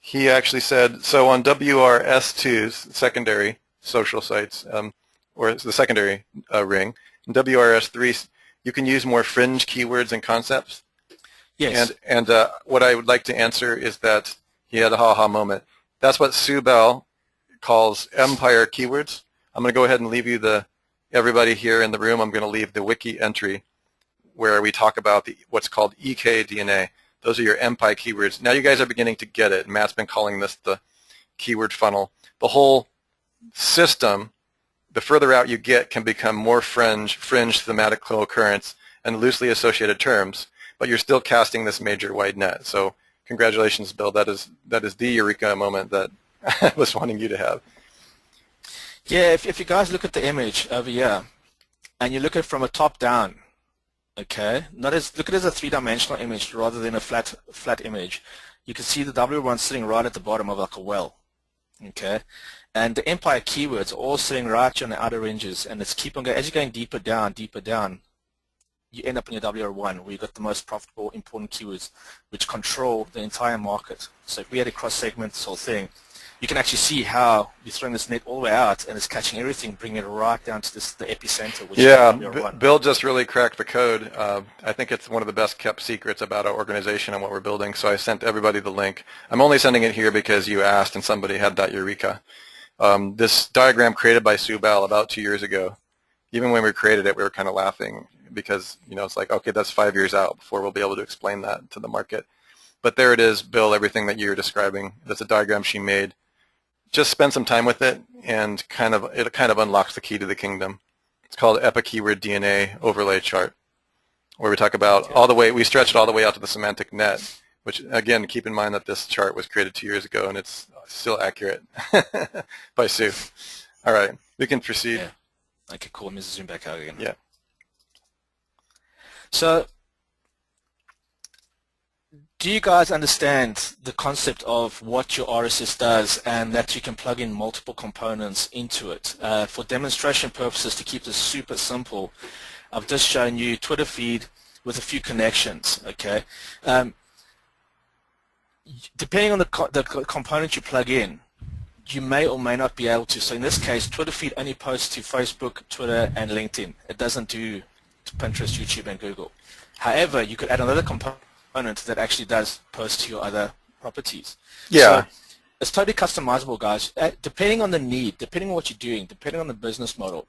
He actually said, so on WRS2's secondary social sites, or the secondary ring, in WRS3, you can use more fringe keywords and concepts. Yes. And what I would like to answer is that he had a ha-ha moment. That's what Sue Bell calls empire keywords. I'm going to go ahead and leave you everybody here in the room, I'm going to leave the wiki entry where we talk about what's called EKDNA. Those are your empire keywords. Now you guys are beginning to get it. Matt's been calling this the keyword funnel. The whole system, the further out you get, can become more fringe thematic co-occurrence and loosely associated terms, but you're still casting this major wide net. So congratulations, Bill. That is the eureka moment that I was wanting you to have. Yeah, if you guys look at the image over here, and you look at it from a top down, okay, look at it as a three-dimensional image rather than a flat image. You can see the W1 sitting right at the bottom of like a well, okay, and the empire keywords are all sitting right on the outer edges, and it's keep on going as you're going deeper down, you end up in your WR1 where you've got the most profitable, important keywords which control the entire market. So if we had a cross-segment this whole thing, you can actually see how you're throwing this net all the way out and it's catching everything, bringing it right down to the epicenter, which is WR1. Bill just really cracked the code. I think it's one of the best kept secrets about our organization and what we're building, so I sent everybody the link. I'm only sending it here because you asked and somebody had that eureka. This diagram created by Sue Bell about 2 years ago. Even when we created it, we were kind of laughing because, it's like, okay, that's 5 years out before we'll be able to explain that to the market. But there it is, Bill, everything that you're describing. That's a diagram she made. Just spend some time with it, and it kind of unlocks the key to the kingdom. It's called Epic Keyword DNA Overlay Chart, where we talk about we stretch it all the way out to the semantic net, which, again, keep in mind that this chart was created 2 years ago, and it's still accurate by Sue. All right, we can proceed. Yeah. Okay, cool. Let me zoom back out again. Yeah. So, do you guys understand the concept of what your RSS does and that you can plug in multiple components into it? For demonstration purposes, to keep this super simple, I've just shown you Twitter feed with a few connections, okay? Depending on the component you plug in, you may or may not be able to. So in this case, Twitter feed only posts to Facebook, Twitter, and LinkedIn. It doesn't do to Pinterest, YouTube, and Google. However, you could add another component that actually does post to your other properties. Yeah. So it's totally customizable, guys. Depending on the need, depending on what you're doing, depending on the business model.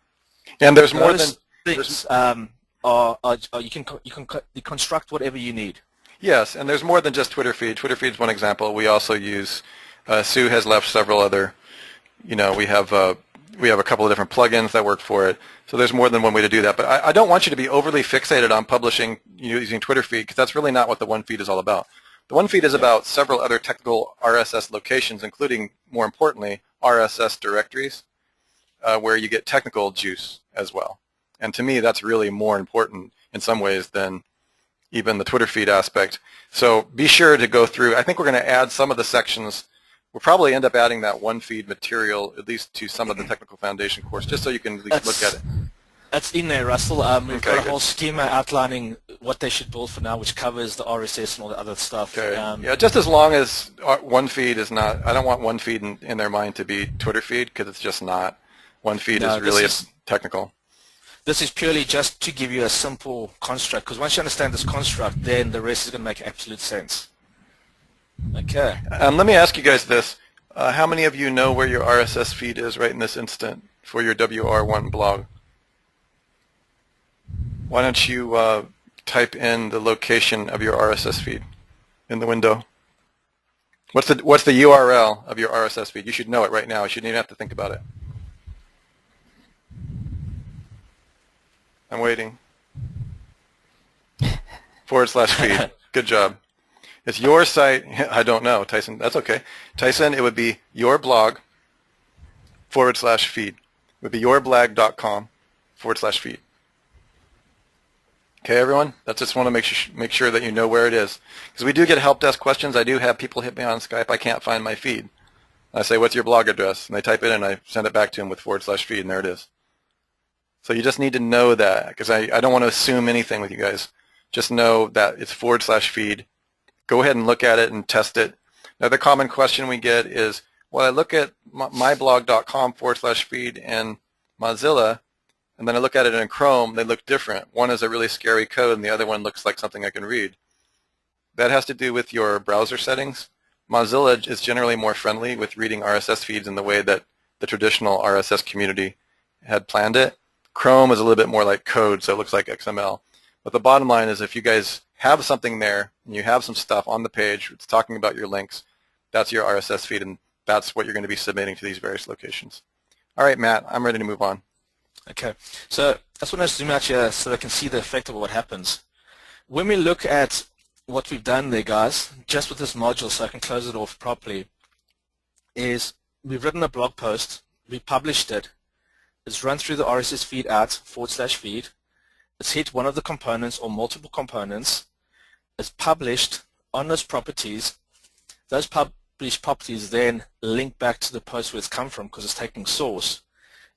And there's more than things. You can construct whatever you need. Yes, and there's more than just Twitter feed. Twitter feed is one example. We also use. Sue has left several other. We have a couple of different plugins that work for it. So there's more than one way to do that. But I don't want you to be overly fixated on publishing using Twitter feed, because that's really not what the one feed is all about. The one feed is about several other technical RSS locations, including, more importantly, RSS directories, where you get technical juice as well. And to me, that's really more important in some ways than even the Twitter feed aspect. So be sure to go through. I think we're going to add some of the sections. We'll probably end up adding that one feed material, at least to some of the technical foundation course, just so you can at least look at it. That's in there, Russell. We've got a whole schema outlining what they should build for now, which covers the RSS and all the other stuff. Okay. Yeah, just as long as one feed is not, I don't want one feed in their mind to be Twitter feed, because it's just not. One feed is really technical. This is purely just to give you a simple construct, because once you understand this construct, then the rest is going to make absolute sense. Okay. Let me ask you guys this. How many of you know where your RSS feed is right in this instant for your WR1 blog? Why don't you type in the location of your RSS feed in the window? What's the URL of your RSS feed? You should know it right now. You shouldn't even have to think about it. I'm waiting. /feed. Good job. It's your site. I don't know, Tyson. That's okay. Tyson, it would be your blog /feed. It would be yourblog.com /feed. Okay, everyone? I just want to make sure that you know where it is. Because we do get help desk questions. I do have people hit me on Skype. I can't find my feed. I say, what's your blog address? And they type it in, and I send it back to them with /feed, and there it is. So you just need to know that, because I don't want to assume anything with you guys. Just know that it's /feed. Go ahead and look at it and test it. Another common question we get is, well, I look at myblog.com /feed and Mozilla, and then I look at it in Chrome, they look different. One is a really scary code, and the other one looks like something I can read. That has to do with your browser settings. Mozilla is generally more friendly with reading RSS feeds in the way that the traditional RSS community had planned it. Chrome is a little bit more like code, so it looks like XML. But the bottom line is, if you guys have something there and you have some stuff on the page, it's talking about your links, that's your RSS feed, and that's what you're going to be submitting to these various locations. All right, Matt, I'm ready to move on. Okay, so I just want to zoom out here so I can see the effect of what happens. When we look at what we've done there, guys, just with this module, so I can close it off properly, is we've written a blog post, we published it, it's run through the RSS feed out /feed, it's hit one of the components or multiple components, it's published on those properties. Those published properties then link back to the post where it's come from because it's taking source.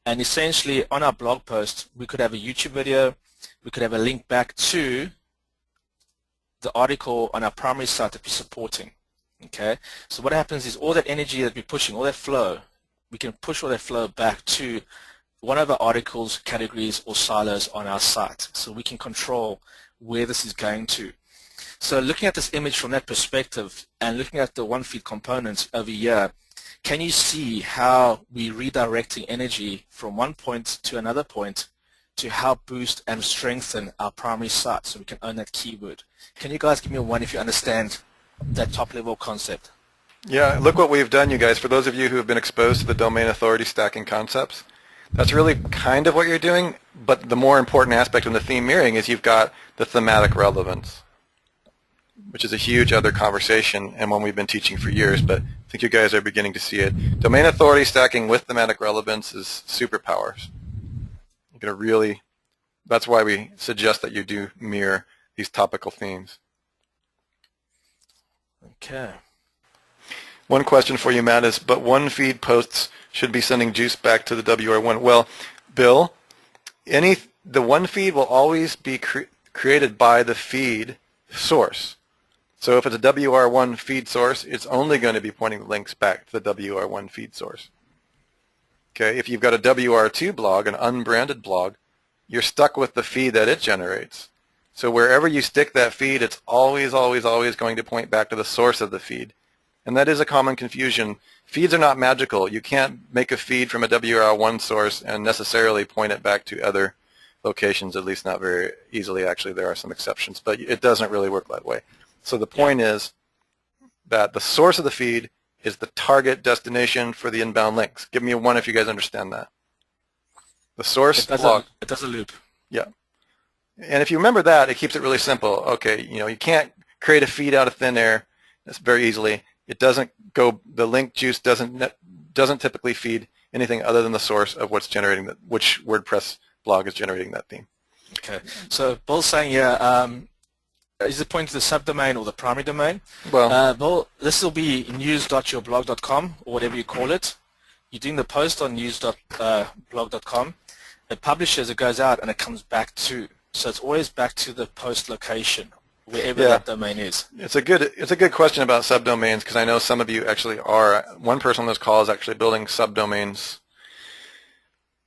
And essentially on our blog post, we could have a YouTube video, we could have a link back to the article on our primary site that we're supporting. Okay, so what happens is all that energy that we're pushing, all that flow, we can push all that flow back to one of our articles, categories, or silos on our site. So we can control where this is going to. So looking at this image from that perspective and looking at the one-feed components over here, can you see how we're redirecting energy from one point to another point to help boost and strengthen our primary site so we can own that keyword? Can you guys give me a one if you understand that top-level concept? Yeah, look what we've done, you guys. For those of you who have been exposed to the domain authority stacking concepts, that's really kind of what you're doing, but the more important aspect in the theme mirroring is you've got the thematic relevance, which is a huge other conversation and one we've been teaching for years, but I think you guys are beginning to see it. Domain authority stacking with thematic relevance is superpowers. You're going to really, that's why we suggest that you do mirror these topical themes. Okay. One question for you, Matt, is, but one feed posts should be sending juice back to the WR1. Well, Bill, the one feed will always be created by the feed source. So if it's a WR1 feed source, it's only going to be pointing links back to the WR1 feed source. Okay, if you've got a WR2 blog, an unbranded blog, you're stuck with the feed that it generates. So wherever you stick that feed, it's always, always, always going to point back to the source of the feed. And that is a common confusion. Feeds are not magical. You can't make a feed from a WR1 source and necessarily point it back to other locations, at least not very easily. Actually, there are some exceptions, but it doesn't really work that way. So the point is that the source of the feed is the target destination for the inbound links. Give me a one if you guys understand that. The source blog. It does a loop. Yeah. And if you remember that, it keeps it really simple. Okay, you can't create a feed out of thin air. That's very easily. It doesn't go, the link juice doesn't typically feed anything other than the source of what's generating that, which WordPress blog is generating that theme. Okay. So Bill's saying here, is it pointing to the subdomain or the primary domain? Well, Bill, this will be news.yourblog.com or whatever you call it. You're doing the post on news.blog.com. It publishes, it goes out, and it comes back to. So it's always back to the post location, wherever that domain is. It's a good question about subdomains, because I know some of you actually are. One person on this call is actually building subdomains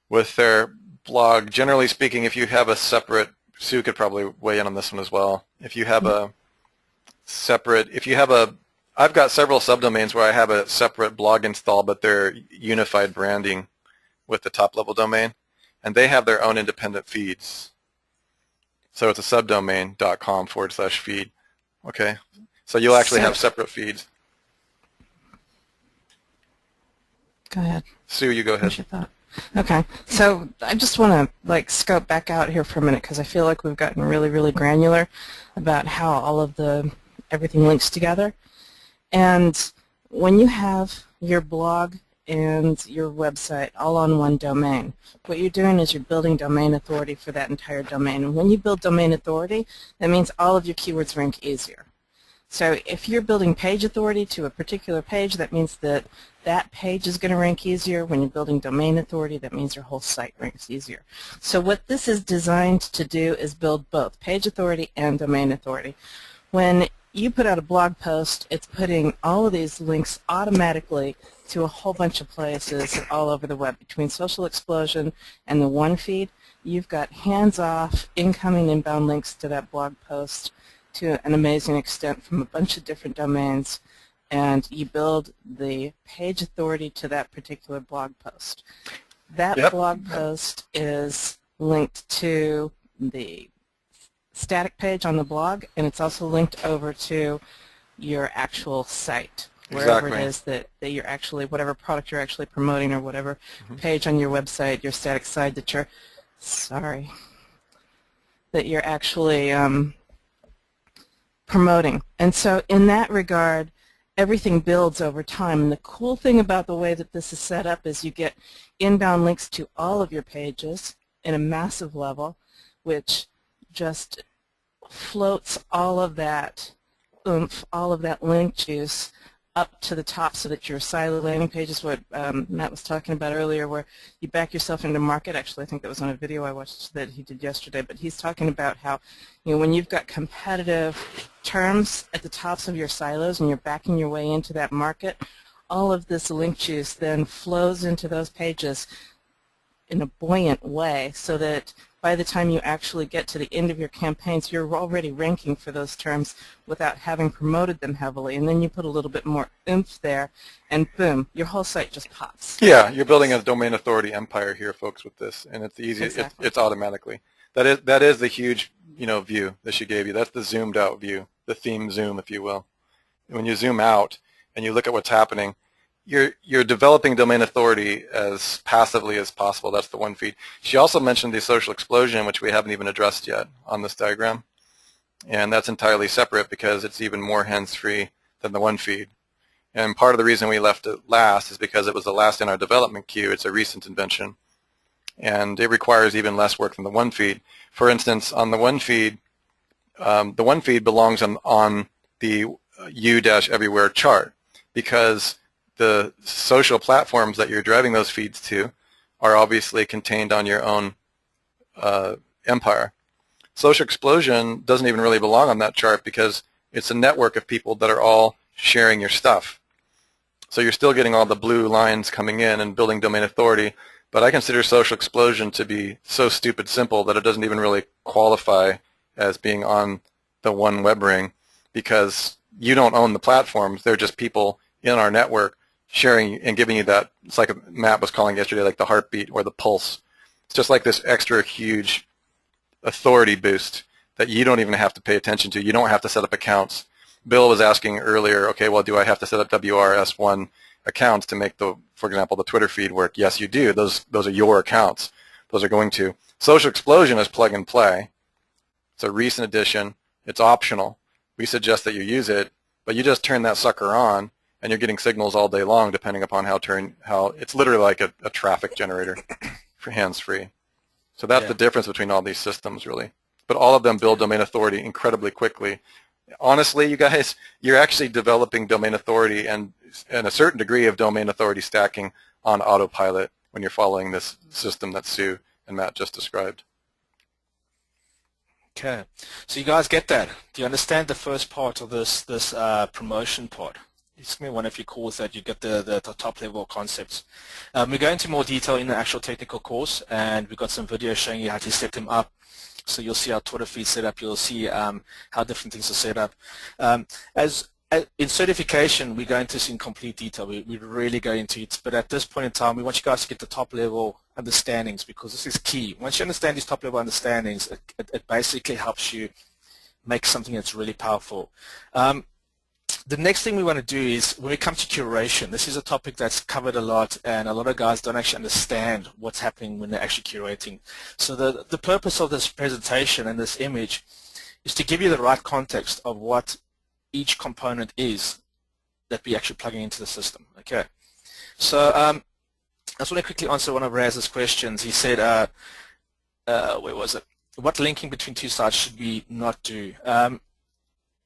with their blog. Generally speaking, if you have a separate, Sue could probably weigh in on this one as well. If you have a separate, I've got several subdomains where I have a separate blog install, but they're unified branding with the top level domain, and they have their own independent feeds. So it's a subdomain.com /feed. Okay, so you'll actually have separate feeds. Go ahead. Sue, you go ahead. Finish your thought. Okay, so I just want to scope back out here for a minute because I feel like we've gotten really, really granular about how all of everything links together. And when you have your blog and your website all on one domain, what you're doing is you're building domain authority for that entire domain. And when you build domain authority, that means all of your keywords rank easier. So if you're building page authority to a particular page, that means that that page is going to rank easier. When you're building domain authority, that means your whole site ranks easier. So what this is designed to do is build both page authority and domain authority. When you put out a blog post, it's putting all of these links automatically to a whole bunch of places all over the web. Between Social Explosion and the One Feed, you've got hands-off, incoming, inbound links to that blog post to an amazing extent from a bunch of different domains, and you build the page authority to that particular blog post. That blog post is linked to the static page on the blog, and it's also linked over to your actual site, wherever it is that you're actually, whatever product you're actually promoting, or whatever page on your website, your static site that you're, that you're actually promoting. And so in that regard, everything builds over time. And the cool thing about the way that this is set up is you get inbound links to all of your pages in a massive level, which just floats all of that oomph, all of that link juice up to the top, so that your silo landing page is what Matt was talking about earlier, where you back yourself into market. Actually, I think that was on a video I watched that he did yesterday, but he's talking about how, you know, when you've got competitive terms at the tops of your silos and you're backing your way into that market, all of this link juice then flows into those pages in a buoyant way, so that by the time you actually get to the end of your campaigns, you're already ranking for those terms without having promoted them heavily. And then you put a little bit more oomph there, and boom, your whole site just pops. Yeah, you're building a domain authority empire here, folks, with this, and it's easy. Exactly. It's automatically. That is the huge, you know, view that she gave you. That's the zoomed out view, the theme zoom, if you will. When you zoom out and you look at what's happening, you're developing domain authority as passively as possible. That's the One Feed. She also mentioned the social explosion, which we haven't even addressed yet on this diagram, and that's entirely separate because it's even more hands-free than the One Feed. And part of the reason we left it last is because it was the last in our development queue. It's a recent invention, and it requires even less work than the One Feed. For instance, on the One Feed belongs on the U-everywhere chart, because the social platforms that you're driving those feeds to are obviously contained on your own empire. Social Explosion doesn't even really belong on that chart because it's a network of people that are all sharing your stuff. So you're still getting all the blue lines coming in and building domain authority, but I consider Social Explosion to be so stupid simple that it doesn't even really qualify as being on the one web ring, because you don't own the platforms. They're just people in our network sharing and giving you that. It's like Matt was calling yesterday, like the heartbeat or the pulse. It's just like this extra huge authority boost that you don't even have to pay attention to. You don't have to set up accounts. Bill was asking earlier, okay, well, do I have to set up WRS1 accounts to make the, for example, the Twitter feed work? Yes, you do. Those are your accounts. Those are going to. Social Explosion is plug and play. It's a recent addition. It's optional. We suggest that you use it, but you just turn that sucker on, and you're getting signals all day long, depending upon how it's literally like a traffic generator for hands-free. So that's the difference between all these systems, really. But all of them build domain authority incredibly quickly. Honestly, you guys, you're actually developing domain authority and a certain degree of domain authority stacking on autopilot when you're following this system that Sue and Matt just described. Okay, so you guys get that? Do you understand the first part of this promotion part? It's me one of your calls that you get the top level concepts. We go into more detail in the actual technical course, and we've got some videos showing you how to set them up. So you'll see our Twitter feed set up. You'll see how different things are set up. In certification, we go into this in complete detail. We really go into it. But at this point in time, we want you guys to get the top level understandings, because this is key. Once you understand these top level understandings, it basically helps you make something that's really powerful. The next thing we want to do is, when we come to curation, this is a topic that's covered a lot, and a lot of guys don't actually understand what's happening when they're actually curating. So the purpose of this presentation and this image is to give you the right context of what each component is that we're actually plugging into the system. Okay, so I just want to quickly answer one of Raz's questions. He said, where was it? What linking between two sites should we not do?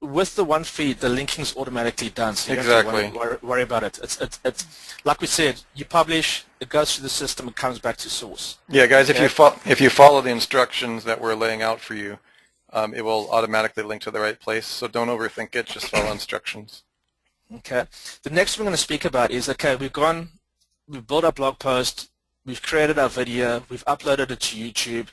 with the one feed, the linking's automatically done, so you Exactly. don't have to worry about it. It's like we said, you publish, it goes through the system, it comes back to source. Yeah, guys, Okay? if you follow the instructions that we're laying out for you, it will automatically link to the right place. So don't overthink it. Just follow instructions. Okay. The next we're going to speak about is, okay, we've built our blog post, we've created our video, we've uploaded it to YouTube,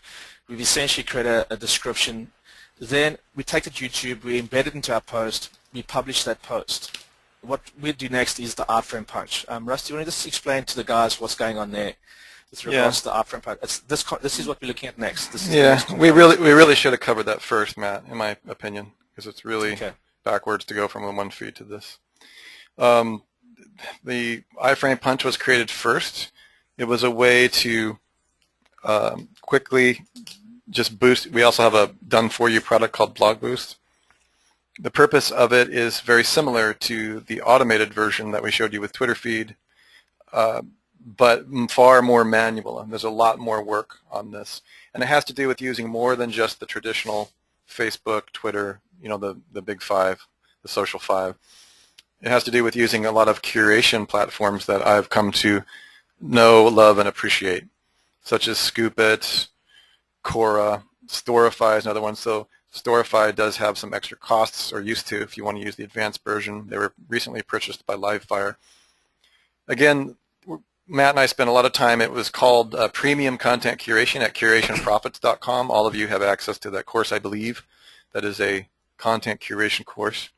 we've essentially created a description. Then we take it to YouTube, we embed it into our post, we publish that post. What we do next is the iframe punch. Russ, do you want to just explain to the guys what's going on there with regards to the iframe punch? This is what we're looking at next. We really should have covered that first, Matt, in my opinion, because it's really backwards to go from the one feed to this. The iframe punch was created first. It was a way to quickly just boost. We also have a done-for-you product called Blog Boost. The purpose of it is very similar to the automated version that we showed you with Twitter feed, but far more manual, and there's a lot more work on this. And it has to do with using more than just the traditional Facebook, Twitter, the big five, the social five. It has to do with using a lot of curation platforms that I've come to know, love, and appreciate, such as Scoop.it, Quora, Storify is another one. So Storify does have some extra costs, or used to, if you want to use the advanced version. They were recently purchased by Livefire. Again, Matt and I spent a lot of time. It was called Premium Content Curation at curationprofits.com. All of you have access to that course, I believe. That is a content curation course.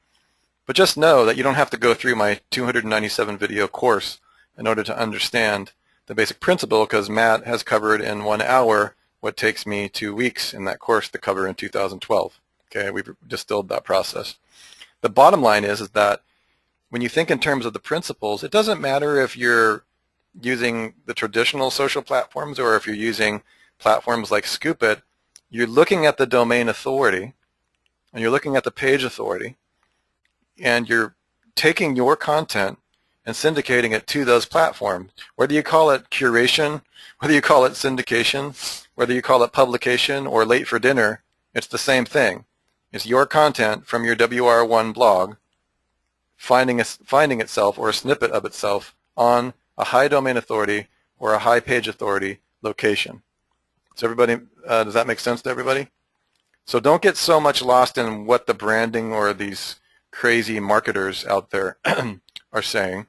But just know that you don't have to go through my 297 video course in order to understand the basic principle, because Matt has covered in 1 hour what takes me 2 weeks in that course to cover in 2012. Okay, we've distilled that process. The bottom line is that when you think in terms of the principles, it doesn't matter if you're using the traditional social platforms or if you're using platforms like Scoop.it. You're looking at the domain authority and you're looking at the page authority, and you're taking your content and syndicating it to those platforms. Whether you call it curation, whether you call it syndication, whether you call it publication or late for dinner, it's the same thing. It's your content from your WR1 blog finding itself, or a snippet of itself, on a high domain authority or a high page authority location. So everybody, does that make sense to everybody? So don't get so much lost in what the branding or these crazy marketers out there are saying.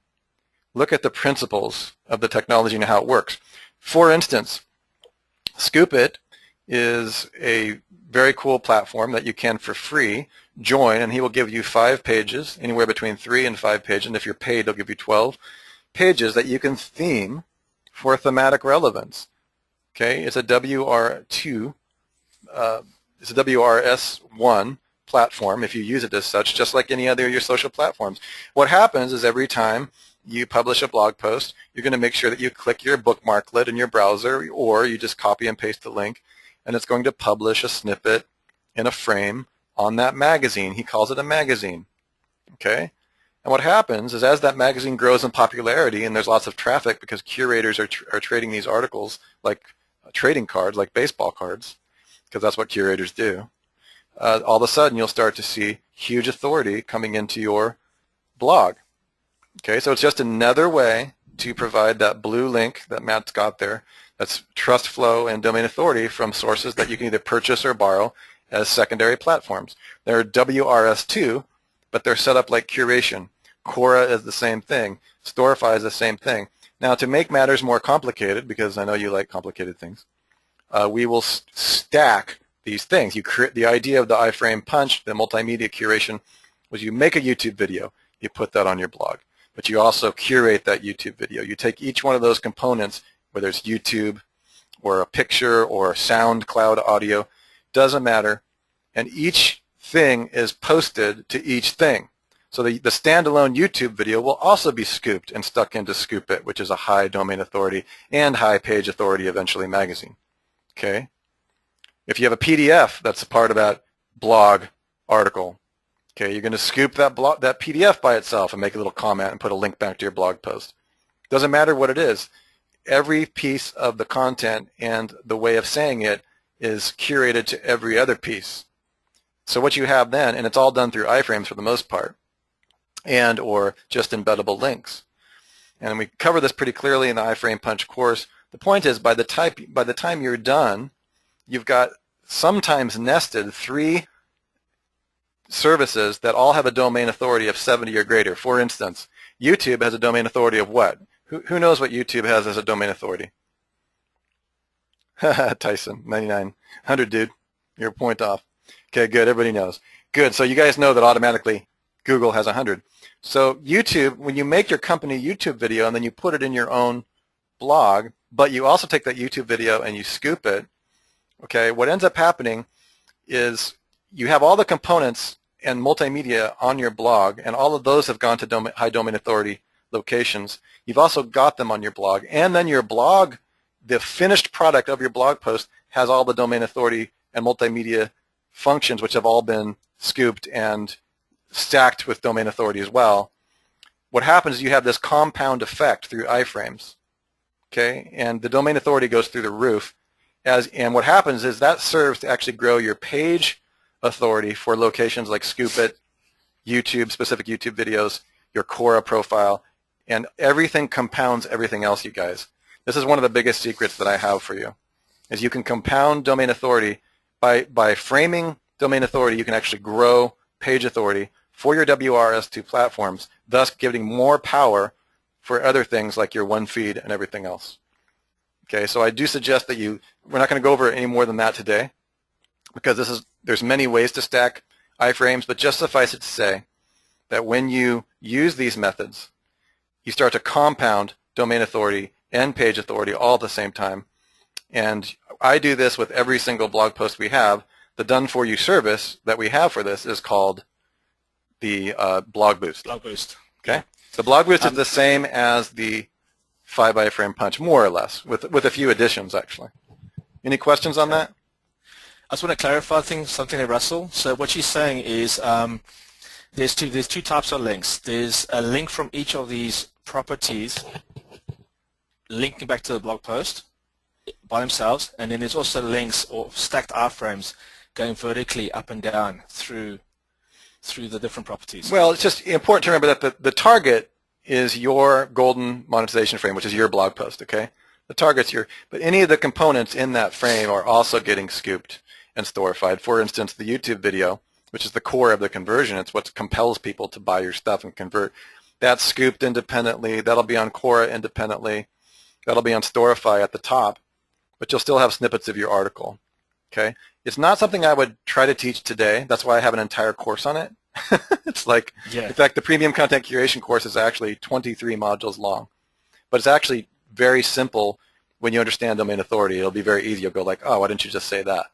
Look at the principles of the technology and how it works. For instance, Scoop.it is a very cool platform that you can, for free, join, and he will give you 5 pages, anywhere between 3 and 5 pages, and if you're paid, he'll give you 12 pages that you can theme for thematic relevance. Okay, it's a WR2, it's a WRS1 platform if you use it as such, just like any other of your social platforms. What happens is every time you publish a blog post, you're going to make sure that you click your bookmarklet in your browser, or you just copy and paste the link, and it's going to publish a snippet in a frame on that magazine. He calls it a magazine. Okay? And what happens is, as that magazine grows in popularity and there's lots of traffic because curators are trading these articles like trading cards, like baseball cards, because that's what curators do, all of a sudden you'll start to see huge authority coming into your blog. Okay, so it's just another way to provide that blue link that Matt's got there. That's trust flow and domain authority from sources that you can either purchase or borrow as secondary platforms. They're WRS2, but they're set up like Curation. Quora is the same thing. Storify is the same thing. Now, to make matters more complicated, because I know you like complicated things, we will stack these things. The idea of the iframe punch, the multimedia curation, was you make a YouTube video, you put that on your blog, but you also curate that YouTube video. You take each one of those components, whether it's YouTube or a picture or SoundCloud audio, doesn't matter, and each thing is posted to each thing. So the standalone YouTube video will also be scooped and stuck into Scoop.it, which is a high domain authority and high page authority eventually magazine. Okay? If you have a PDF that's a part of that blog article, okay, you're going to scoop that PDF by itself and make a little comment and put a link back to your blog post. Doesn't matter what it is. Every piece of the content and the way of saying it is curated to every other piece. So what you have then, and it's all done through iframes for the most part, and or just embeddable links. And we cover this pretty clearly in the iframe punch course. The point is, by the time you're done, you've got sometimes nested 3 services that all have a domain authority of 70 or greater. For instance, YouTube has a domain authority of what? Who knows what YouTube has as a domain authority? Tyson, 99. 100, dude. You're a point off. Okay, good. Everybody knows. Good. So you guys know that automatically Google has 100. So YouTube, when you make your company YouTube video and then you put it in your own blog, but you also take that YouTube video and you scoop it, okay, what ends up happening is you have all the components and multimedia on your blog, and all of those have gone to high domain authority locations. You've also got them on your blog, and then your blog, the finished product of your blog post, has all the domain authority and multimedia functions, which have all been scooped and stacked with domain authority as well. What happens is you have this compound effect through iframes, okay, and the domain authority goes through the roof. And what happens is that serves to actually grow your page authority for locations like Scoop It, YouTube, specific YouTube videos, your Quora profile, and everything compounds everything else, you guys. This is one of the biggest secrets that I have for you, is you can compound domain authority. By framing domain authority, you can actually grow page authority for your WRS2 platforms, thus giving more power for other things like your one feed and everything else. Okay, so I do suggest that we're not going to go over any more than that today, because there's many ways to stack iframes, but just suffice it to say that when you use these methods, you start to compound domain authority and page authority all at the same time. And I do this with every single blog post we have. The Done For You service that we have for this is called the Blog Boost. Blog Boost. Okay, the Blog Boost is the same as the 5 iframe punch, more or less, with a few additions actually. Any questions on that? I just want to clarify something there, Russell. So what she's saying is there's two types of links. There's a link from each of these properties linking back to the blog post by themselves, and then there's also links or stacked iframes going vertically up and down through the different properties. Well, it's just important to remember that the target is your golden monetization frame, which is your blog post, okay? The target's but any of the components in that frame are also getting scooped and storified. For instance, the YouTube video, which is the core of the conversion, it's what compels people to buy your stuff and convert. That's scooped independently. That'll be on Quora independently. That'll be on Storify at the top, but you'll still have snippets of your article, okay? It's not something I would try to teach today. That's why I have an entire course on it. It's like, yeah. In fact, the premium content curation course is actually 23 modules long, but it's actually very simple when you understand domain authority. It'll be very easy. You'll go like, oh, why didn't you just say that?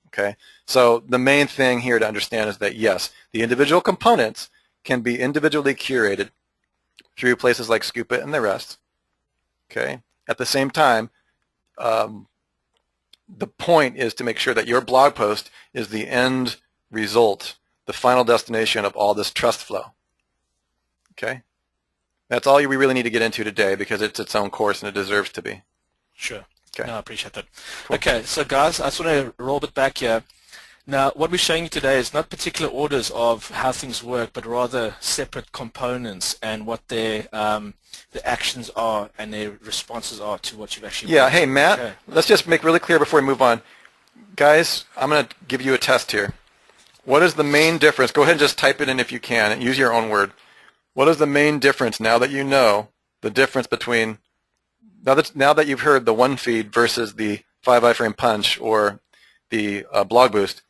Okay, so the main thing here to understand is that, yes, the individual components can be individually curated through places like Scoop It and the rest. Okay, at the same time, the point is to make sure that your blog post is the end result, the final destination of all this trust flow. Okay, that's all we really need to get into today, because it's its own course and it deserves to be. Sure. Okay. No, I appreciate that. Cool. Okay, so guys, I just want to roll a bit back here. Now, what we're showing you today is not particular orders of how things work, but rather separate components and what their the actions are and their responses are to what you've actually. Yeah. Hey, Matt. Okay. Let's just make really clear before we move on, guys. I'm going to give you a test here. What is the main difference? Go ahead and just type it in if you can, and use your own word. What is the main difference now that you know the difference between? Now that you've heard the one feed versus the 5 iframe punch or the blog boost,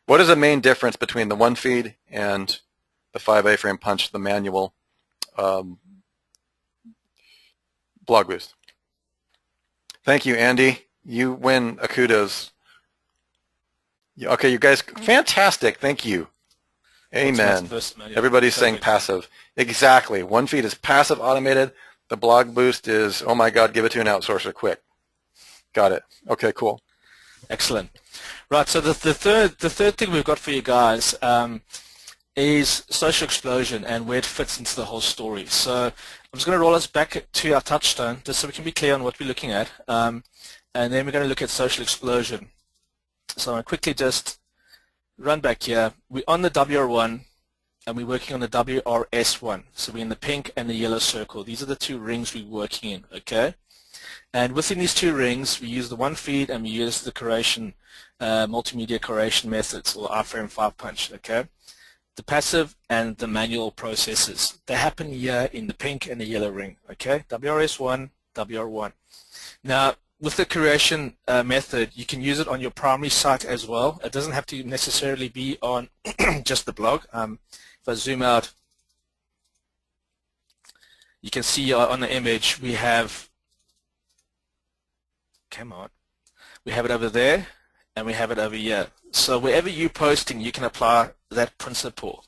what is the main difference between the one feed and the 5 iframe punch, the manual blog boost? Thank you, Andy. You win a kudos. Okay, you guys, fantastic. Thank you. Amen. Everybody's saying passive. Exactly. One feed is passive automated. The blog boost is, oh my God, give it to an outsourcer quick. Got it. Okay, cool. Excellent. Right, so the third thing we've got for you guys is social explosion and where it fits into the whole story. So I'm just going to roll us back to our touchstone just so we can be clear on what we're looking at. And then we're going to look at social explosion. So I'm going to quickly just run back here. We're on the WR1 and we're working on the WRS1. So we're in the pink and the yellow circle. These are the two rings we're working in, okay? And within these two rings, we use the one feed and we use the curation, multimedia curation methods, or Iframe 5-punch, okay? The passive and the manual processes. They happen here in the pink and the yellow ring, okay? WRS1, WR1. Now, with the curation method, you can use it on your primary site as well. It doesn't have to necessarily be on just the blog. If I zoom out, you can see on the image we have, come on, we have it over there and we have it over here. So wherever you're posting, you can apply that principle.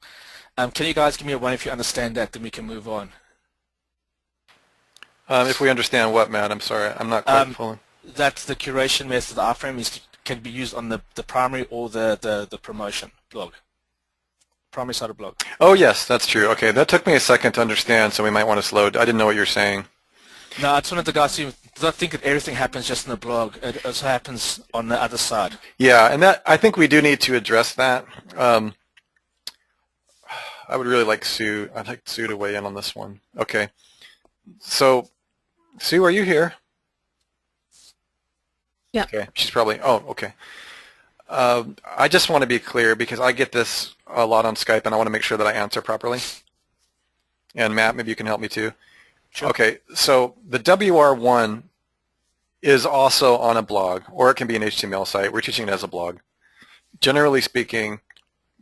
Can you guys give me a one if you understand that, then we can move on. If we understand what, Matt? I'm sorry, I'm not quite following. That the curation method, the Iframe, can be used on the primary or the promotion blog, primary side of blog. Oh yes, that's true. Okay, that took me a second to understand, so we might want to slow. I didn't know what you're saying. No, I just wanted the guys to don't think that everything happens just in the blog. It also happens on the other side. Yeah, and that I think we do need to address that. I would really like Sue. I'd like Sue to weigh in on this one. Okay, so Sue, are you here? Yeah. Okay, she's probably, oh, okay. I just want to be clear because I get this a lot on Skype and I want to make sure that I answer properly. And Matt, maybe you can help me too. Sure. Okay, so the WR1 is also on a blog, or it can be an HTML site. We're teaching it as a blog. Generally speaking,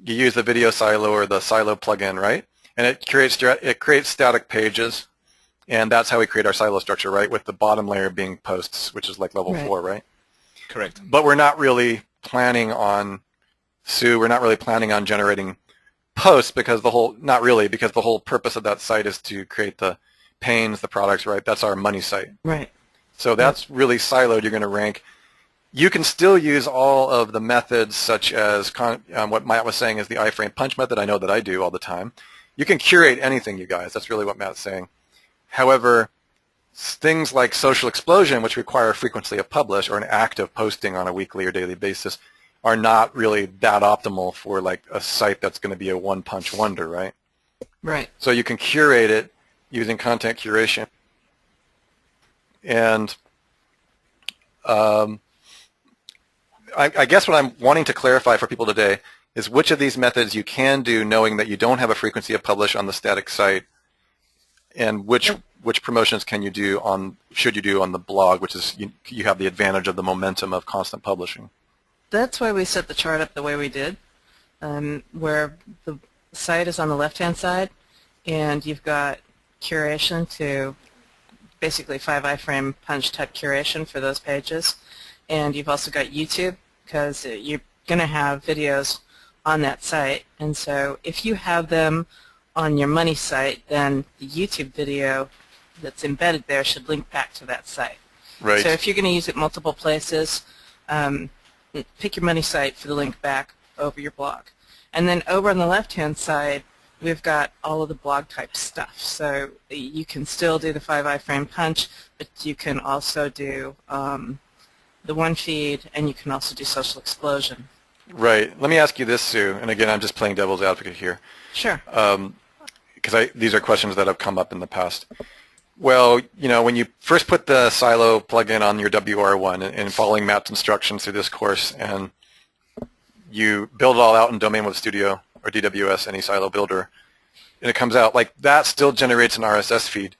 you use the video silo or the silo plugin, right? And it creates static pages, and that's how we create our silo structure, right? With the bottom layer being posts, which is like level 4, right? Correct. But we're not really planning on, Sue, we're not really planning on generating posts because the whole, not really, because the whole purpose of that site is to create the panes, the products, right? That's our money site. Right. So that's really siloed. You're going to rank. You can still use all of the methods such as what Matt was saying is the iframe punch method. I know that I do all the time. You can curate anything, you guys. That's really what Matt's saying. However, things like social explosion, which require frequency of publish or an active posting on a weekly or daily basis, are not really that optimal for like a site that's going to be a one-punch wonder, right? Right. So you can curate it using content curation. And I guess what I'm wanting to clarify for people today is which of these methods you can do knowing that you don't have a frequency of publish on the static site, and which promotions can you do should you do on the blog, which is you have the advantage of the momentum of constant publishing. That's why we set the chart up the way we did, where the site is on the left-hand side, and you've got curation to basically 5 iframe punch type curation for those pages, and you've also got YouTube because you're going to have videos on that site, and so if you have them on your money site, then the YouTube video that's embedded there should link back to that site. Right. So if you're going to use it multiple places, pick your money site for the link back over your blog. And then over on the left-hand side, we've got all of the blog type stuff. So you can still do the 5 iframe punch, but you can also do the one feed, and you can also do social explosion. Right. Let me ask you this, Sue, and again, I'm just playing devil's advocate here. Sure. Because these are questions that have come up in the past. Well, you know, when you first put the Silo plugin on your WR1 and following Matt's instructions through this course, and you build it all out in Domain Web Studio or DWS, any Silo builder, and it comes out, like that still generates an RSS feed.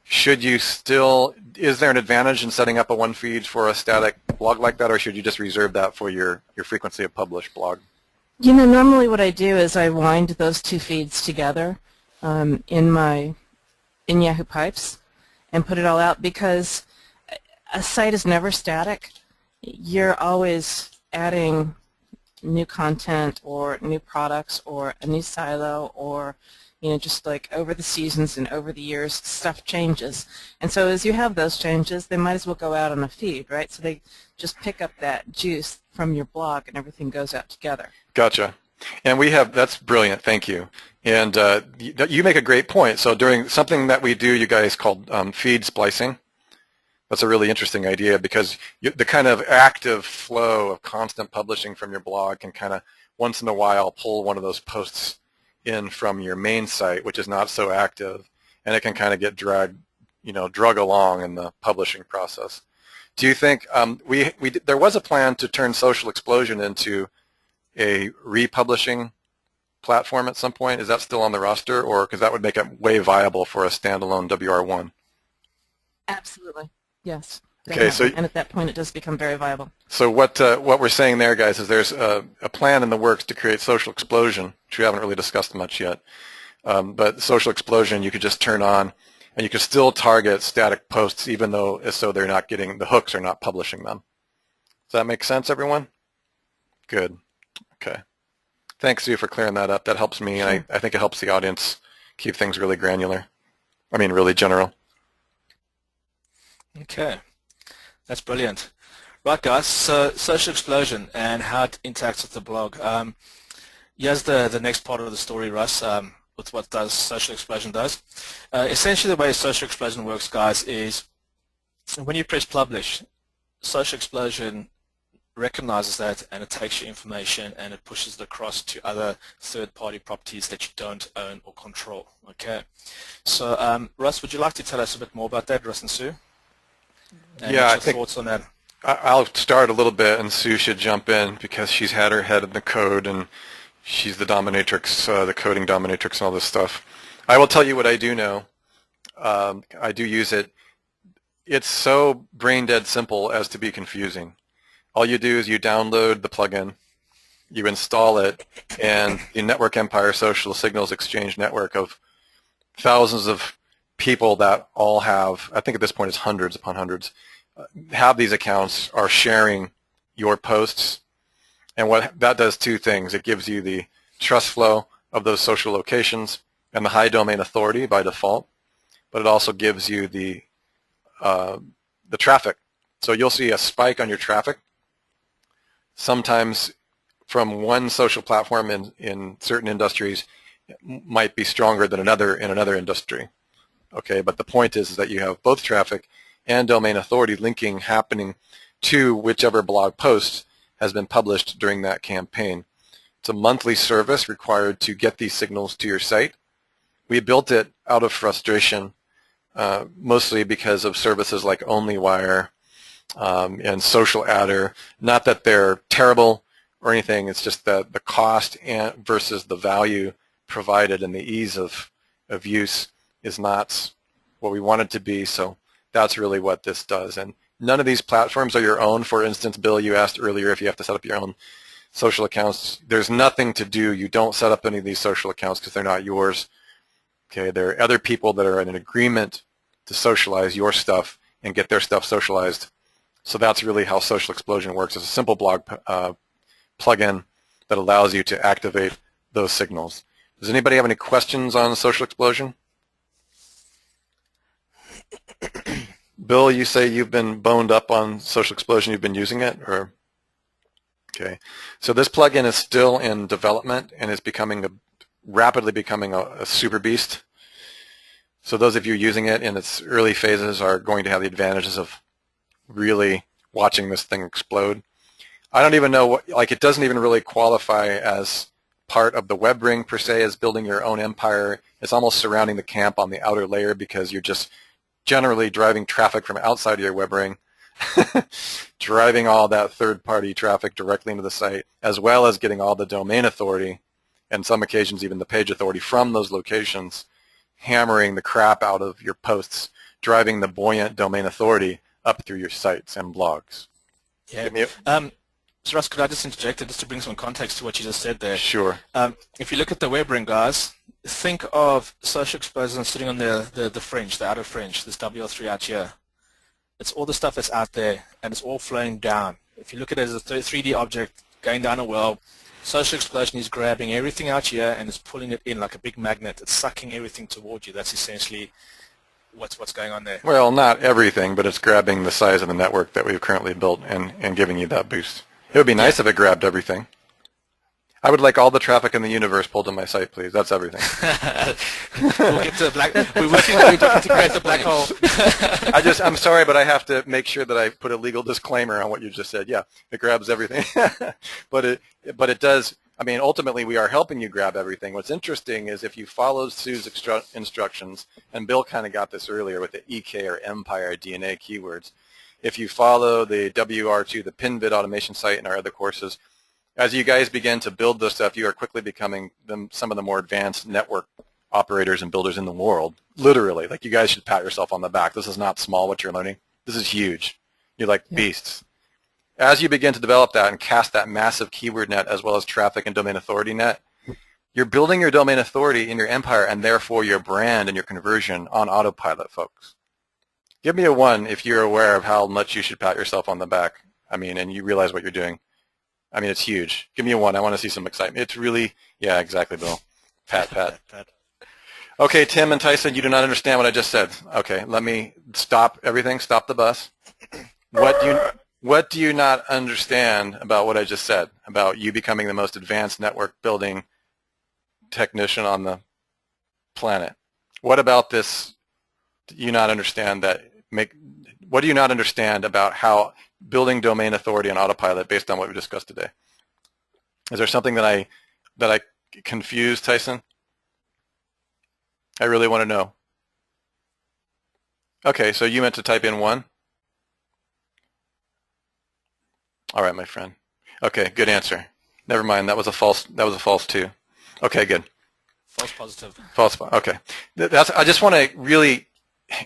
Should you still, is there an advantage in setting up a one feed for a static blog like that, or should you just reserve that for your frequency of publish blog? You know, normally what I do is I wind those two feeds together in Yahoo Pipes and put it all out, because a site is never static. You're always adding new content or new products or a new silo, or just like over the seasons and over the years, stuff changes. And so as you have those changes, they might as well go out on a feed, right? So they just pick up that juice from your blog and everything goes out together. Gotcha. And we have, that's brilliant, thank you. And you make a great point. So during something that we do, you guys, called feed splicing, that's a really interesting idea, because the kind of active flow of constant publishing from your blog can kind of once in a while pull one of those posts in from your main site, which is not so active, and it can kind of get drug along in the publishing process. Do you think there was a plan to turn Social Explosion into a republishing platform at some point? Is that still on the roster, or because that would make it way viable for a standalone WR1? Absolutely, yes. Okay, so and at that point, it does become very viable. So what we're saying there, guys, is there's a plan in the works to create Social Explosion, which we haven't really discussed much yet. But Social Explosion, you could just turn on, and you could still target static posts, even though they're not getting the hooks, are not publishing them. Does that make sense, everyone? Good. Okay. Thanks, Sue, for clearing that up. That helps me, and I think it helps the audience keep things really granular. I mean, really general. Okay. That's brilliant. Right, guys, so Social Explosion and how it interacts with the blog. Here's the next part of the story, Russ, with what Social Explosion does. Essentially, the way Social Explosion works, guys, is when you press publish, Social Explosion recognizes that, and it takes your information and it pushes it across to other third-party properties that you don't own or control. Okay. So, Russ, would you like to tell us a bit more about that, Russ and Sue? And yeah, I think thoughts on that? I'll start a little bit, and Sue should jump in because she's had her head in the code, and she's the dominatrix, the coding dominatrix, and all this stuff. I will tell you what I do know. I do use it. It's so brain dead simple as to be confusing. All you do is you download the plugin, you install it, and the Network Empire Social Signals Exchange network of thousands of people that all have, I think at this point it's hundreds upon hundreds, have these accounts, are sharing your posts. And what that does, two things. It gives you the trust flow of those social locations and the high domain authority by default, but it also gives you the traffic. So you'll see a spike on your traffic, sometimes from one social platform in certain industries might be stronger than another in another industry. Okay, but the point is that you have both traffic and domain authority linking happening to whichever blog post has been published during that campaign. It's a monthly service required to get these signals to your site. We built it out of frustration, mostly because of services like OnlyWire and Social Adder. Not that they're terrible or anything, it's just that the cost versus the value provided and the ease of use is not what we want it to be, so that's really what this does. And none of these platforms are your own. For instance, Bill, you asked earlier if you have to set up your own social accounts. There's nothing to do. You don't set up any of these social accounts because they're not yours. Okay, there are other people that are in an agreement to socialize your stuff and get their stuff socialized. So that's really how Social Explosion works. It's a simple blog plugin that allows you to activate those signals. Does anybody have any questions on Social Explosion? Bill, you say you've been boned up on Social Explosion. You've been using it, or? Okay. So this plugin is still in development and is rapidly becoming a super beast. So those of you using it in its early phases are going to have the advantages of really watching this thing explode. I don't even know it doesn't even really qualify as part of the web ring per se, as building your own empire. It's almost surrounding the camp on the outer layer because you're just generally driving traffic from outside of your web ring, driving all that third-party traffic directly into the site, as well as getting all the domain authority, and some occasions even the page authority from those locations, hammering the crap out of your posts, driving the buoyant domain authority up through your sites and blogs. Yeah. So Russ, could I just interject just to bring some context to what you just said there? Sure. If you look at the web ring, guys, think of Social Explosion sitting on the fringe, the outer fringe, this WL3 out here. It's all the stuff that's out there, and it's all flowing down. If you look at it as a 3D object going down a well, Social Explosion is grabbing everything out here and it's pulling it in like a big magnet. It's sucking everything toward you. That's essentially what's going on there. Well, not everything, but it's grabbing the size of the network that we've currently built and giving you that boost. It would be nice if it grabbed everything. I would like all the traffic in the universe pulled to my site, please. That's everything. We'll get to the black. We're working to create the black hole. I'm sorry, but I have to make sure that I put a legal disclaimer on what you just said. Yeah, it grabs everything, but it does. I mean, ultimately, we are helping you grab everything. What's interesting is if you follow Sue's instructions, and Bill kind of got this earlier with the EK or Empire DNA keywords. If you follow the WR2, the PinVid automation site, and our other courses. As you guys begin to build this stuff, you are quickly becoming some of the more advanced network operators and builders in the world. Literally, like you guys should pat yourself on the back. This is not small what you're learning. This is huge. You're like beasts. As you begin to develop that and cast that massive keyword net as well as traffic and domain authority net, you're building your domain authority in your empire and therefore your brand and your conversion on autopilot, folks. Give me a 1 if you're aware of how much you should pat yourself on the back. I mean, and you realize what you're doing. I mean, it's huge. Give me a 1. I want to see some excitement. It's really, yeah, exactly, Bill. Pat. Okay, Tim and Tyson, you do not understand what I just said. Okay, let me stop everything. Stop the bus. What do you not understand about what I just said, about you becoming the most advanced network building technician on the planet? What about this do you not understand what do you not understand about how building domain authority on autopilot based on what we discussed today? Is there something that I confused, Tyson? I really want to know. Okay, so you meant to type in 1? All right, my friend. Okay, good answer. Never mind, that was a false 2. Okay, good. False positive. False, okay. I just want to really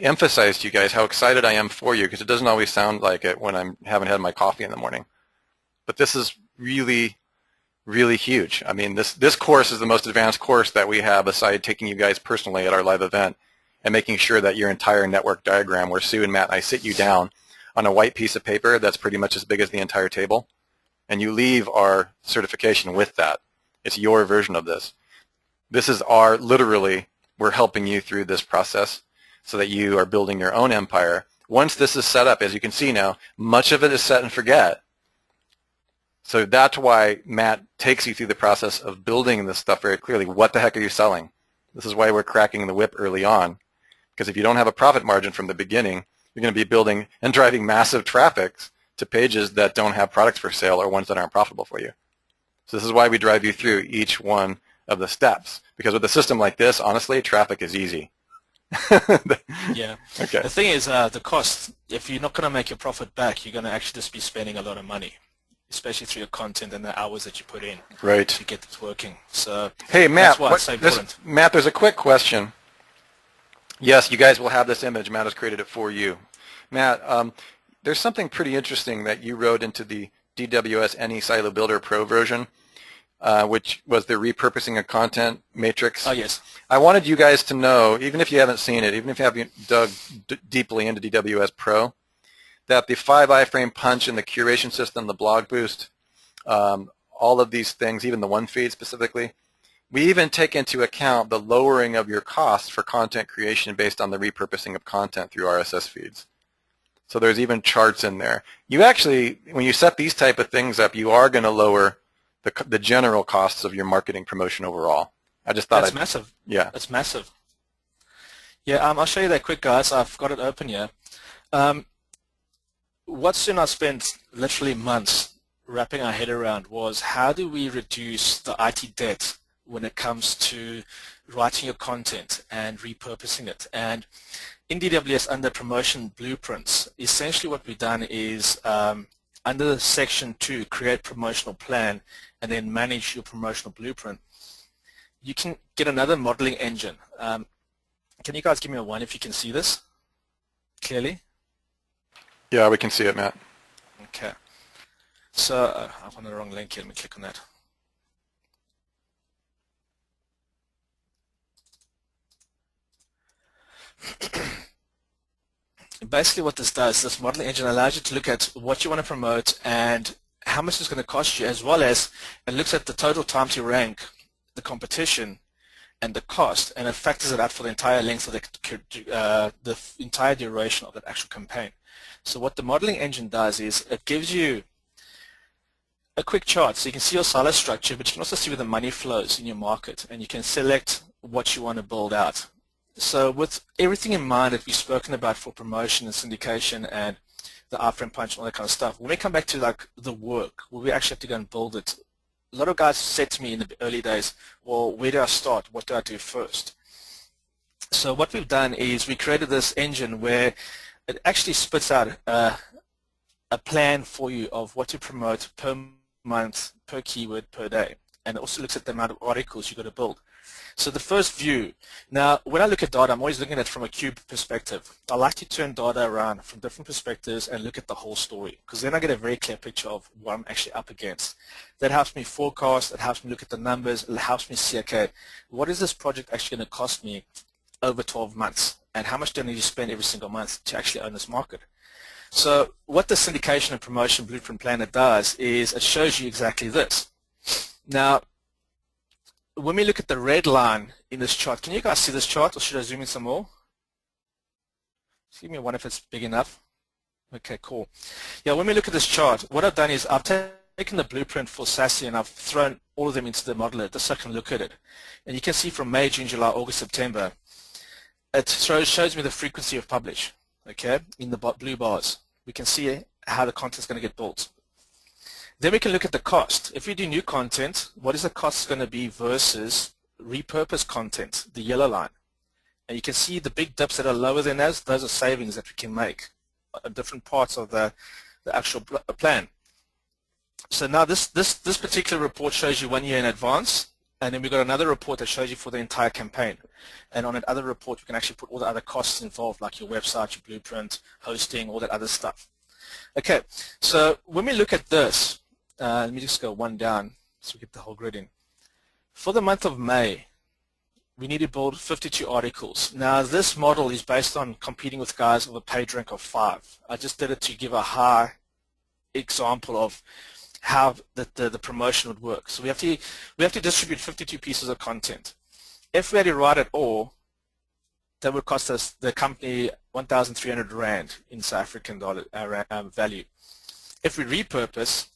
emphasize to you guys how excited I am for you because it doesn't always sound like it when I haven't had my coffee in the morning. But this is really, really huge. I mean, this course is the most advanced course that we have aside taking you guys personally at our live event and making sure that your entire network diagram where Sue and Matt and I sit you down on a white piece of paper that's pretty much as big as the entire table, and you leave our certification with that. It's your version of this. This is literally, we're helping you through this process so that you are building your own empire. Once this is set up, as you can see now, much of it is set and forget. So that's why Matt takes you through the process of building this stuff very clearly. What the heck are you selling? This is why we're cracking the whip early on. Because if you don't have a profit margin from the beginning, you're going to be building and driving massive traffic to pages that don't have products for sale or ones that aren't profitable for you. So this is why we drive you through each one of the steps. Because with a system like this, honestly, traffic is easy. Yeah. Okay. The thing is, the cost, if you're not going to make your profit back, you're going to actually just be spending a lot of money, especially through your content and the hours that you put in to get this working. So hey, Matt, that's why it's so important. Matt, there's a quick question. Yes, you guys will have this image. Matt has created it for you. Matt, there's something pretty interesting that you wrote into the DWS NE Silo Builder Pro version, which was the repurposing of content matrix. Oh, yes. I wanted you guys to know, even if you haven't seen it, even if you haven't dug deeply into DWS Pro, that the 5 iframe punch and the curation system, the blog boost, all of these things, even the one feed specifically, we even take into account the lowering of your costs for content creation based on the repurposing of content through RSS feeds. So there's even charts in there. You actually, when you set these type of things up, you are going to lower the general costs of your marketing promotion overall. I just thought that's massive. Yeah. That's massive. Yeah, I'll show you that quick, guys. I've got it open here. What Sue and I spent literally months wrapping our head around was how do we reduce the IT debt when it comes to writing your content and repurposing it. And in DWS, under promotion blueprints, essentially what we've done is under section 2, create promotional plan and then manage your promotional blueprint, you can get another modeling engine. Can you guys give me a 1 if you can see this clearly? Yeah, we can see it, Matt. Okay. So I'm on the wrong link here. Let me click on that. Basically what this does, this modeling engine allows you to look at what you want to promote and how much it's going to cost you, as well as it looks at the total time to rank, the competition, and the cost, and it factors it out for the entire length of the entire duration of that actual campaign. So what the modeling engine does is it gives you a quick chart. So you can see your silo structure, but you can also see where the money flows in your market, and you can select what you want to build out. So with everything in mind that we've spoken about for promotion and syndication and the iframe punch and all that kind of stuff, when we come back to like the work, where we actually have to go and build it, a lot of guys said to me in the early days, well, where do I start? What do I do first? So what we've done is we created this engine where it actually spits out a plan for you of what to promote per month, per keyword, per day. And it also looks at the amount of articles you've got to build. So the first view, now when I look at data, I'm always looking at it from a cube perspective. I like to turn data around from different perspectives and look at the whole story, because then I get a very clear picture of what I'm actually up against. That helps me forecast, it helps me look at the numbers, it helps me see, okay, what is this project actually going to cost me over 12 months, and how much do I need to spend every single month to actually own this market? So what the syndication and promotion blueprint planner does is it shows you exactly this. Now, when we look at the red line in this chart, can you guys see this chart, or should I zoom in some more? Just give me one if it's big enough. Okay, cool. Yeah, when we look at this chart, what I've done is I've taken the blueprint for SASE and I've thrown all of them into the modeler just so I can look at it. And you can see from May, June, July, August, September, it shows me the frequency of publish, okay, in the blue bars. We can see how the content is going to get built. Then we can look at the cost. If we do new content, what is the cost going to be versus repurposed content, the yellow line? And you can see the big dips that are lower than those are savings that we can make on different parts of the actual plan. So now this particular report shows you 1 year in advance, and then we've got another report that shows you for the entire campaign. And on another report, we can actually put all the other costs involved, like your website, your blueprint, hosting, all that other stuff. Okay, so when we look at this, let me just go one down so we get the whole grid in. For the month of May, we need to build 52 articles. Now this model is based on competing with guys of a page rank of 5. I just did it to give a high example of how the promotion would work. So we have to distribute 52 pieces of content. If we had to write it all, that would cost us, the company, 1,300 Rand in South African dollar value. If we repurpose,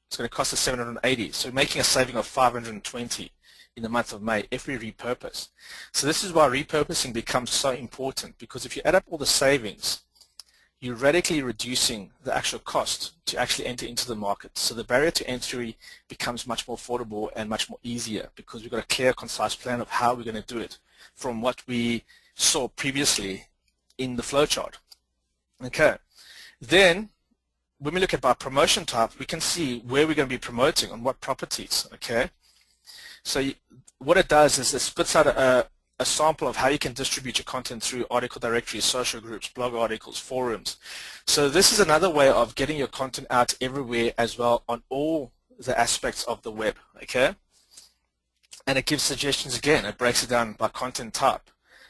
it's going to cost us 780. So we're making a saving of 520 in the month of May if we repurpose. So this is why repurposing becomes so important, because if you add up all the savings, you're radically reducing the actual cost to actually enter into the market. So the barrier to entry becomes much more affordable and much more easier, because we've got a clear, concise plan of how we're going to do it from what we saw previously in the flowchart. Okay, then when we look at by promotion type, we can see where we're going to be promoting, on what properties. Okay, so what it does is it spits out a sample of how you can distribute your content through article directories, social groups, blog articles, forums. So this is another way of getting your content out everywhere as well on all the aspects of the web. Okay, and it gives suggestions again. It breaks it down by content type,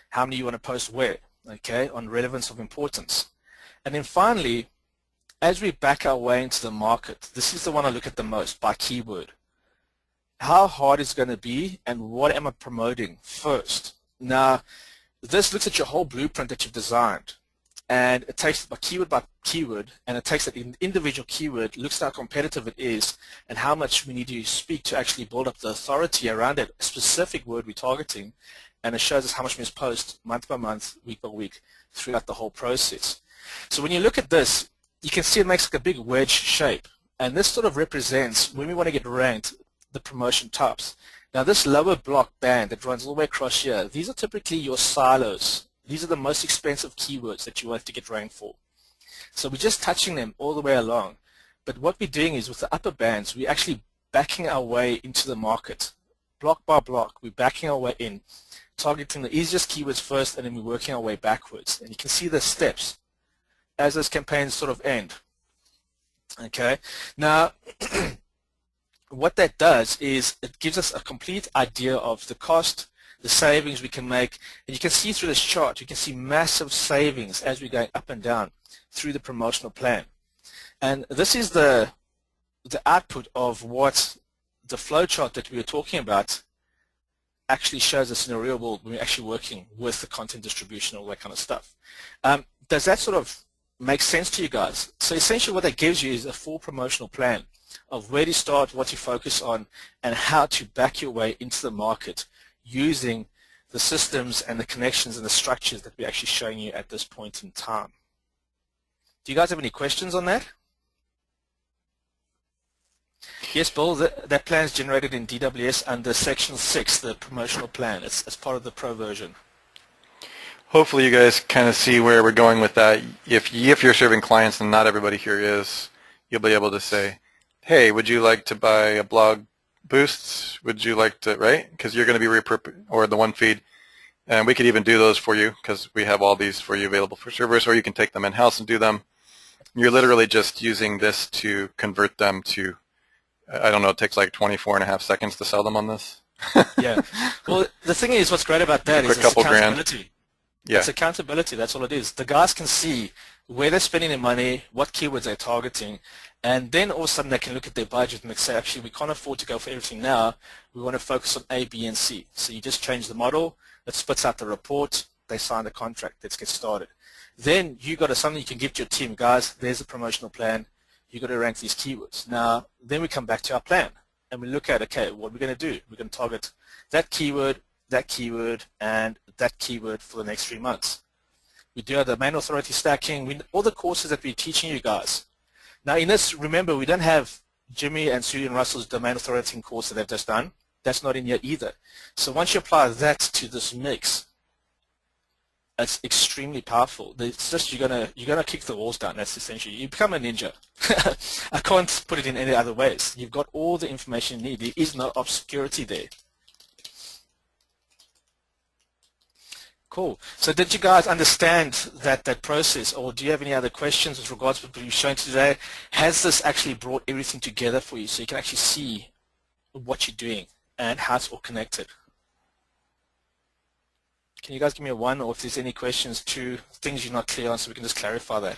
how many you want to post where, okay, on relevance of importance. And then finally, as we back our way into the market, this is the one I look at the most, by keyword. How hard is it going to be, and what am I promoting first? Now, this looks at your whole blueprint that you've designed, and it takes it by keyword, and it takes that individual keyword, looks at how competitive it is, and how much we need to speak to actually build up the authority around that specific word we're targeting, and it shows us how much we must post month by month, week by week, throughout the whole process. So when you look at this, you can see it makes like a big wedge shape, and this sort of represents when we want to get ranked, the promotion types. Now this lower block band that runs all the way across here, these are typically your silos. These are the most expensive keywords that you want to get ranked for. So we're just touching them all the way along. But what we're doing is with the upper bands, we're actually backing our way into the market. Block by block, we're backing our way in, targeting the easiest keywords first, and then we're working our way backwards. And you can see the steps as those campaigns sort of end. Okay, now what that does is it gives us a complete idea of the cost, the savings we can make, and you can see through this chart, you can see massive savings as we're going up and down through the promotional plan. And this is the output of what the flowchart that we were talking about actually shows us in a real world when we're actually working with the content distribution, all that kind of stuff. Does that sort of make sense to you guys? So essentially what that gives you is a full promotional plan. of where to start, what to focus on, and how to back your way into the market using the systems and the connections and the structures that we're actually showing you at this point in time. Do you guys have any questions on that? Yes, Bill, that plan is generated in DWS under Section 6, the promotional plan. It's part of the Pro version. Hopefully you guys kind of see where we're going with that. If you're serving clients, and not everybody here is, you'll be able to say, hey, would you like to buy a blog boost? Would you like to, right? Because you're going to be or the one feed. And we could even do those for you because we have all these for you available for service, or you can take them in-house and do them. You're literally just using this to convert them to, I don't know, it takes like 24.5 seconds to sell them on this. Yeah. Well, the thing is, what's great about that is it's accountability. Yeah. It's accountability. That's all it is. The guys can see where they're spending their money, what keywords they're targeting, and then all of a sudden they can look at their budget and they say, actually, we can't afford to go for everything now. We want to focus on A, B, and C. So you just change the model. It spits out the report. They sign the contract. Let's get started. Then you got something you can give to your team. Guys, there's a promotional plan. You got to rank these keywords. Now, then we come back to our plan and we look at, okay, what we're going to do. We're going to target that keyword, and that keyword for the next 3 months. We do the domain authority stacking, all the courses that we're teaching you guys. Now, in this, remember, we don't have Jimmy and Sue and Russell's domain authority course that they've just done. That's not in here either. So once you apply that to this mix, it's extremely powerful. It's just you're gonna kick the walls down. That's essentially you become a ninja. I can't put it in any other ways. You've got all the information you need. There is no obscurity there. Cool. So did you guys understand that process, or do you have any other questions with regards to what we've shown today? Has this actually brought everything together for you so you can actually see what you're doing and how it's all connected? Can you guys give me a 1, or if there's any questions, 2, things you're not clear on, so we can just clarify that?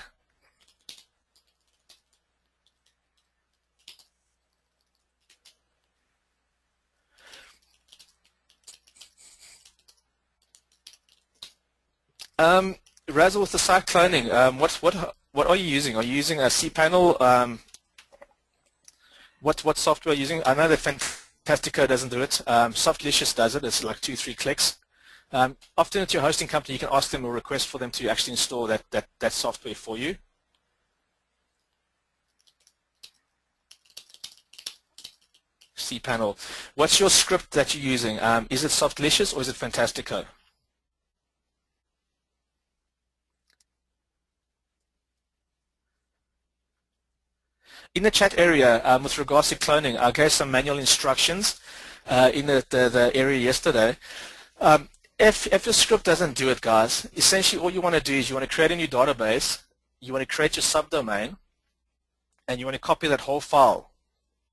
Razzle, with the site cloning, what are you using? Are you using a cPanel? What software are you using? I know that Fantastico doesn't do it. Softlicious does it. It's like 2-3 clicks. Often at your hosting company, you can ask them or request for them to actually install that software for you. cPanel. What's your script that you're using? Is it Softlicious or is it Fantastico? In the chat area, with regards to cloning, I gave some manual instructions in the area yesterday. If your script doesn't do it, guys, essentially all you want to do is you want to create a new database, you want to create your subdomain, and you want to copy that whole file,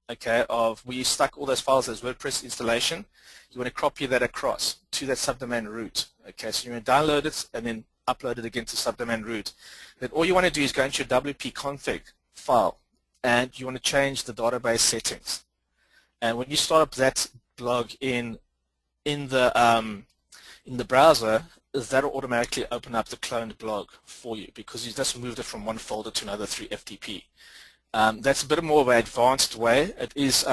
okay, of where you stuck all those files as WordPress installation. You want to copy that across to that subdomain root, okay, so you want to download it and then upload it again to subdomain root. Then all you want to do is go into your WP config file, and you want to change the database settings. And when you start up that blog in the browser, that'll automatically open up the cloned blog for you because you just moved it from one folder to another through FTP. That's a bit more of an advanced way. It is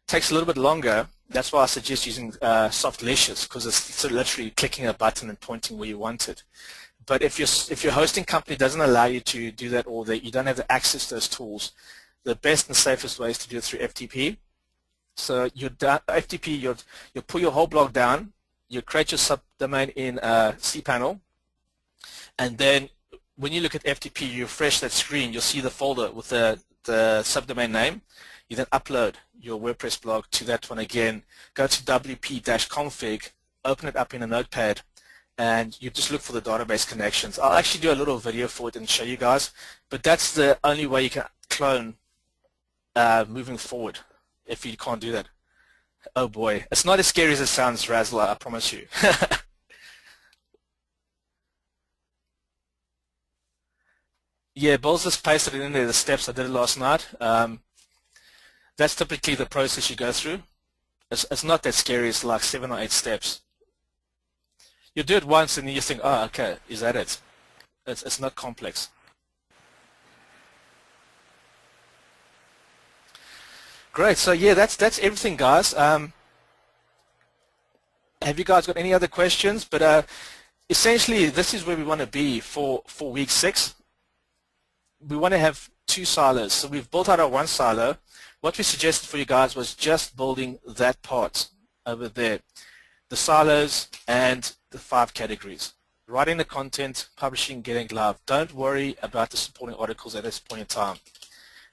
takes a little bit longer. That's why I suggest using Softlicious, because it's literally clicking a button and pointing where you want it. But if your hosting company doesn't allow you to do that, or that you don't have the access to those tools, the best and safest way is to do it through FTP. So your FTP, you'll pull your whole blog down, you create your subdomain in cPanel, and then when you look at FTP, you refresh that screen, you'll see the folder with the subdomain name. You then upload your WordPress blog to that one again, go to WP-config, open it up in a notepad, and you just look for the database connections. I'll actually do a little video for it and show you guys, but that's the only way you can clone moving forward if you can't do that. Oh boy, it's not as scary as it sounds, Razzler, I promise you. Yeah, Bill's just pasted it in there, the steps. I did it last night. That's typically the process you go through. It's not that scary, it's like 7 or 8 steps. You do it once and then you think, oh, okay, is that it? It's not complex. Great. So yeah, that's everything, guys. Have you guys got any other questions? But essentially, this is where we want to be for week 6. We want to have 2 silos. So we've built out our 1 silo. What we suggested for you guys was just building that part over there, the silos and the 5 categories. Writing the content, publishing, getting live. Don't worry about the supporting articles at this point in time.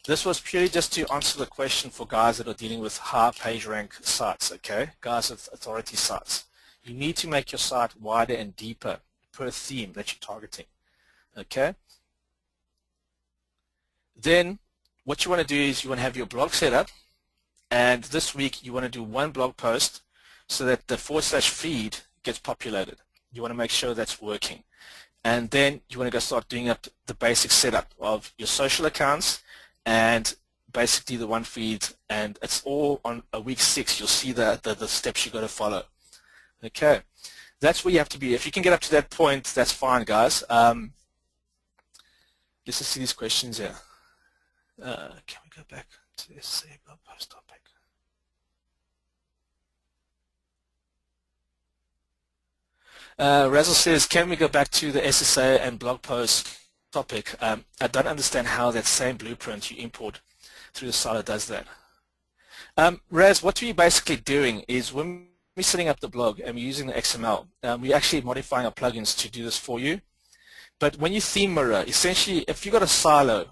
This was purely just to answer the question for guys that are dealing with high page rank sites, okay? Guys with authority sites. You need to make your site wider and deeper per theme that you're targeting, okay? Then what you want to do is you want to have your blog set up, and this week you want to do 1 blog post so that the /feed gets populated. You want to make sure that's working. And then you want to go start doing up the basic setup of your social accounts and basically the 1 feed, and it's all on a week 6. You'll see the steps you got to follow. Okay, that's where you have to be. If you can get up to that point, that's fine, guys. Let's just see these questions here. Can we go back to the SEO blog post topic? Razzle says, can we go back to the SSA and blog post topic? I don't understand how that same blueprint you import through the silo does that. Raz, what we're basically doing is when we're setting up the blog and we're using the XML, we're actually modifying our plugins to do this for you. But when you theme mirror, essentially if you've got a silo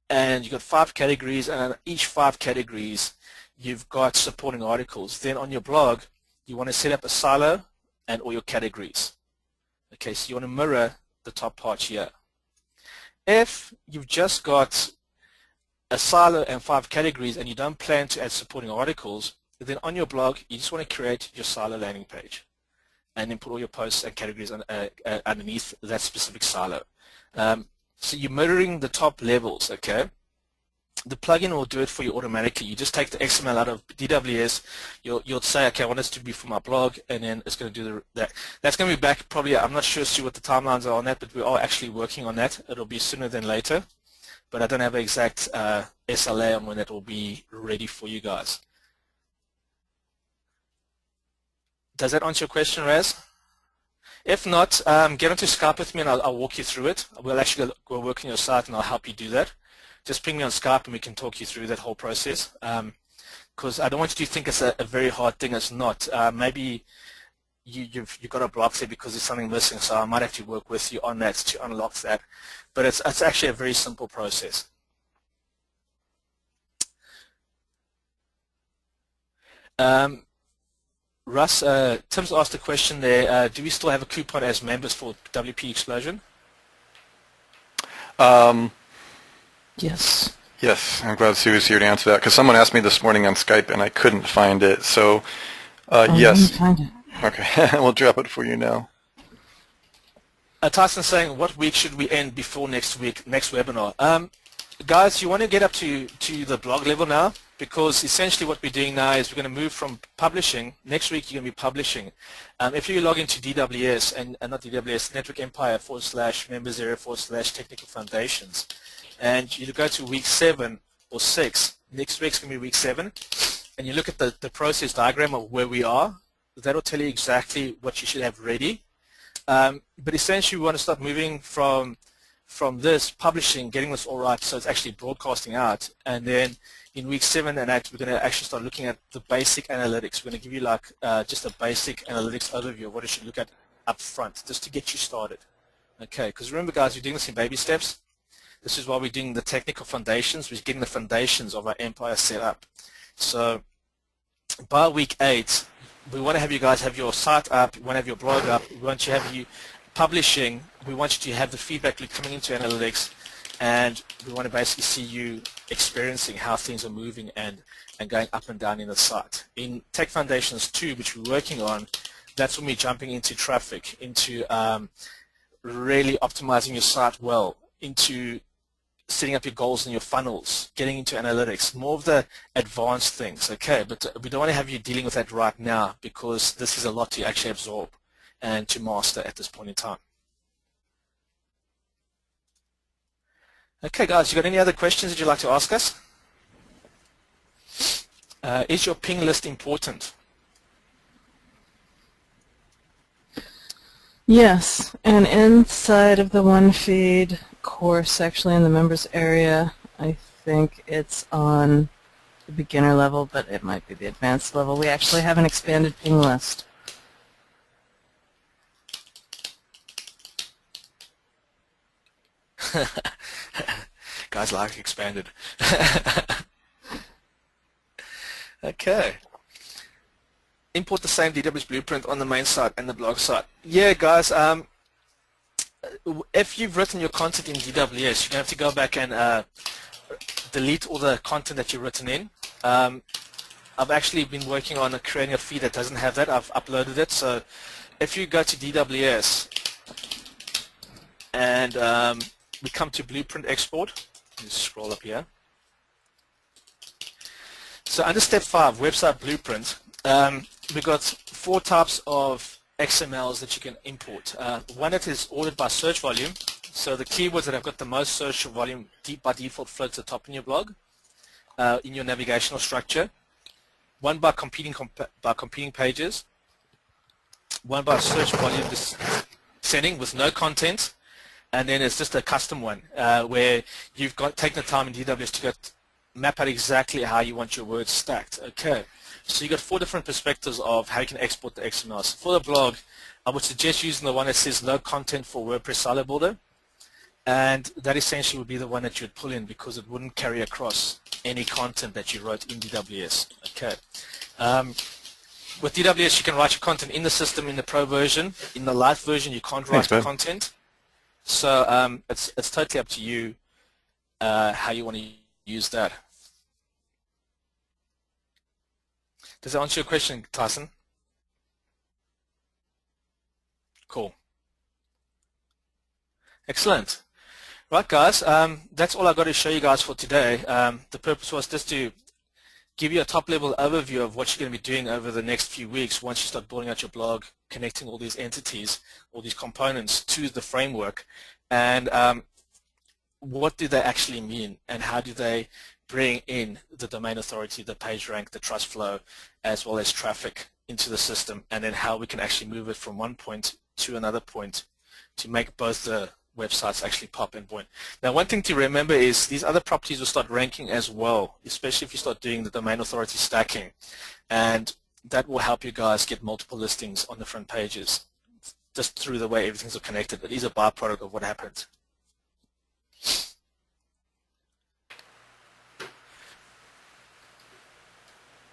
and you've got 5 categories, and on each 5 categories you've got supporting articles, then on your blog you want to set up a silo and all your categories. Okay, so you want to mirror the top part here. If you've just got a silo and 5 categories and you don't plan to add supporting articles, then on your blog you just want to create your silo landing page and then put all your posts and categories underneath that specific silo. So you're mirroring the top levels, okay? The plugin will do it for you automatically. You just take the XML out of DWS, you'll say, okay, I want this to be for my blog, and then it's going to do that. That's going to be back probably, I'm not sure what the timelines are on that, but we are actually working on that. It'll be sooner than later, but I don't have an exact SLA on when that will be ready for you guys. Does that answer your question, Raz? If not, get onto Skype with me and I'll walk you through it. We'll actually go work on your site and I'll help you do that. Just ping me on Skype and we can talk you through that whole process. Because I don't want you to think it's a very hard thing. It's not. Maybe you've got a block there because there's something missing, so I might have to work with you on that to unlock that. But it's actually a very simple process. Russ, Tim's asked a question there. Do we still have a coupon as members for WP Explosion? Yes. Yes, I'm glad Sue was here to answer that because someone asked me this morning on Skype and I couldn't find it. So, yes. Find it. Okay, we'll drop it for you now. Tyson's saying, what week should we end before next webinar? Guys, you want to get up to the blog level now, because essentially what we're doing now is we're going to move from publishing. Next week you're going to be publishing. If you log into DWS, and not DWS, Network Empire /members area /technical foundations, and you go to week 7 or 6, next week's going to be week 7, and you look at the process diagram of where we are, that'll tell you exactly what you should have ready. But essentially we want to start moving from this publishing, getting this all right so it's actually broadcasting out, and then in week 7 and 8 we're going to actually start looking at the basic analytics. We're going to give you like just a basic analytics overview of what you should look at up front just to get you started. Okay, because remember guys, we're doing this in baby steps. This is why we're doing the technical foundations. We're getting the foundations of our empire set up. So by week 8 we want to have you guys have your site up, we want to have your blog up, we want to have you publishing, we want you to have the feedback loop coming into analytics, and we want to basically see you experiencing how things are moving and going up and down in the site. In Tech Foundations 2, which we're working on, that's when we're jumping into traffic, into really optimizing your site well, into setting up your goals and your funnels, getting into analytics, more of the advanced things, okay? But we don't want to have you dealing with that right now because this is a lot to actually absorb and to master at this point in time. Okay guys, you got any other questions that you'd like to ask us? Is your ping list important? Yes, and inside of the one feed course, actually in the members area, I think it's on the beginner level, but it might be the advanced level. We actually have an expanded ping list. Guys like expanded. Okay. Import the same DWS blueprint on the main site and the blog site. Yeah, guys. If you've written your content in DWS, you're going to have to go back and delete all the content that you've written in. I've actually been working on creating a feed that doesn't have that. I've uploaded it. So if you go to DWS and we come to blueprint export, just scroll up here. So under step 5, website blueprint, we've got 4 types of XMLs that you can import. One that is ordered by search volume. So the keywords that have got the most search volume by default float to the top in your blog, in your navigational structure. One by competing pages. One by search volume descending with no content. And then it's just a custom one where you've taken the time in DWS to map out exactly how you want your words stacked. Okay, so you've got 4 different perspectives of how you can export the XMLs. For the blog, I would suggest using the one that says no content for WordPress silo builder, and that essentially would be the one that you'd pull in because it wouldn't carry across any content that you wrote in DWS. Okay. With DWS, you can write your content in the system in the pro version. In the light version, you can't write the content. So it's totally up to you how you want to use that. Does that answer your question, Tyson? Cool. Excellent. Right, guys, that's all I've got to show you guys for today. The purpose was just to give you a top-level overview of what you're going to be doing over the next few weeks once you start building out your blog, connecting all these entities, all these components to the framework, and what do they actually mean, and how do they bring in the domain authority, the page rank, the trust flow, as well as traffic into the system, and then how we can actually move it from one point to another point to make both the websites actually pop and point. Now, one thing to remember is these other properties will start ranking as well, especially if you start doing the domain authority stacking, and that will help you guys get multiple listings on the front pages just through the way everything's connected. It is a byproduct of what happened.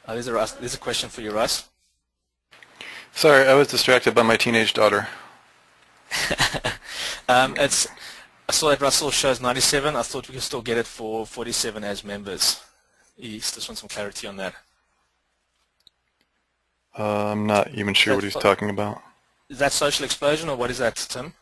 There's a question for you, Russ. Sorry, I was distracted by my teenage daughter. I saw that Russell shows 97. I thought we could still get it for 47 as members. He just wants some clarity on that. I'm not even sure what he's talking about. Is that social explosion, or what is that, Tim?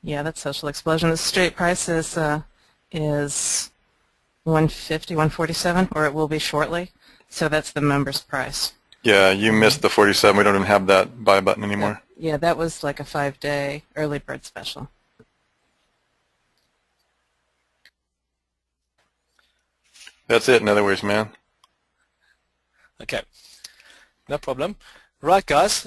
Yeah, that's social explosion. The straight price is 150, 147, or it will be shortly. So that's the members price. Yeah, you missed the 47. We don't even have that buy button anymore. Yeah, that was like a 5-day early bird special. That's it, in other words, man. Okay, no problem. Right, guys.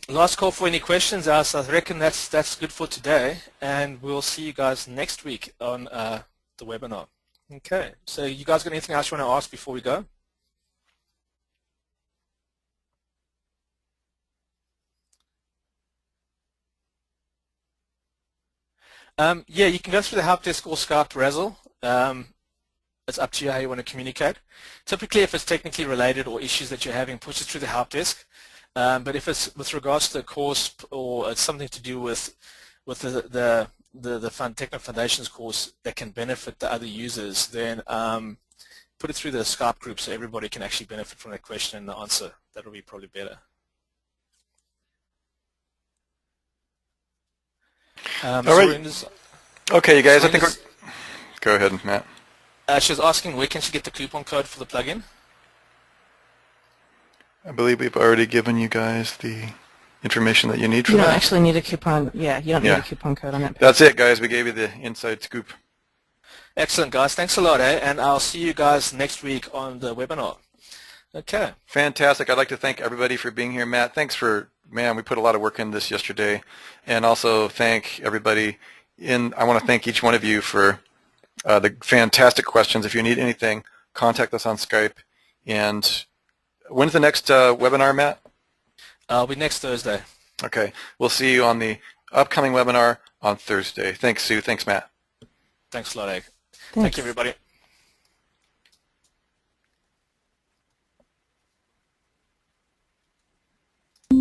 Last call for any questions. I reckon that's good for today, and we'll see you guys next week on the webinar. Okay, so you guys got anything else you want to ask before we go? Yeah, you can go through the help desk or Skype Razzle. It's up to you how you want to communicate. Typically, if it's technically related or issues that you're having, push it through the help desk. But if it's with regards to the course or it's something to do with the Techno Foundations course that can benefit the other users, then put it through the Skype group so everybody can actually benefit from that question and the answer. That'll be probably better. All right. Okay, you guys, I think we're... Go ahead, Matt. She was asking where can she get the coupon code for the plugin? I believe we've already given you guys the information that you need for that. You don't actually need a coupon. Yeah, you don't need a coupon code on it. That's it, guys. We gave you the inside scoop. Excellent, guys. Thanks a lot, and I'll see you guys next week on the webinar. Okay. Fantastic. I'd like to thank everybody for being here. Matt, thanks for, man, we put a lot of work in this yesterday. And also thank everybody I want to thank each one of you for the fantastic questions. If you need anything, contact us on Skype. And when's the next webinar, Matt? It'll be next Thursday. Okay. We'll see you on the upcoming webinar on Thursday. Thanks, Sue. Thanks, Matt. Thanks a lot, Egg. Thanks. Thank you, everybody.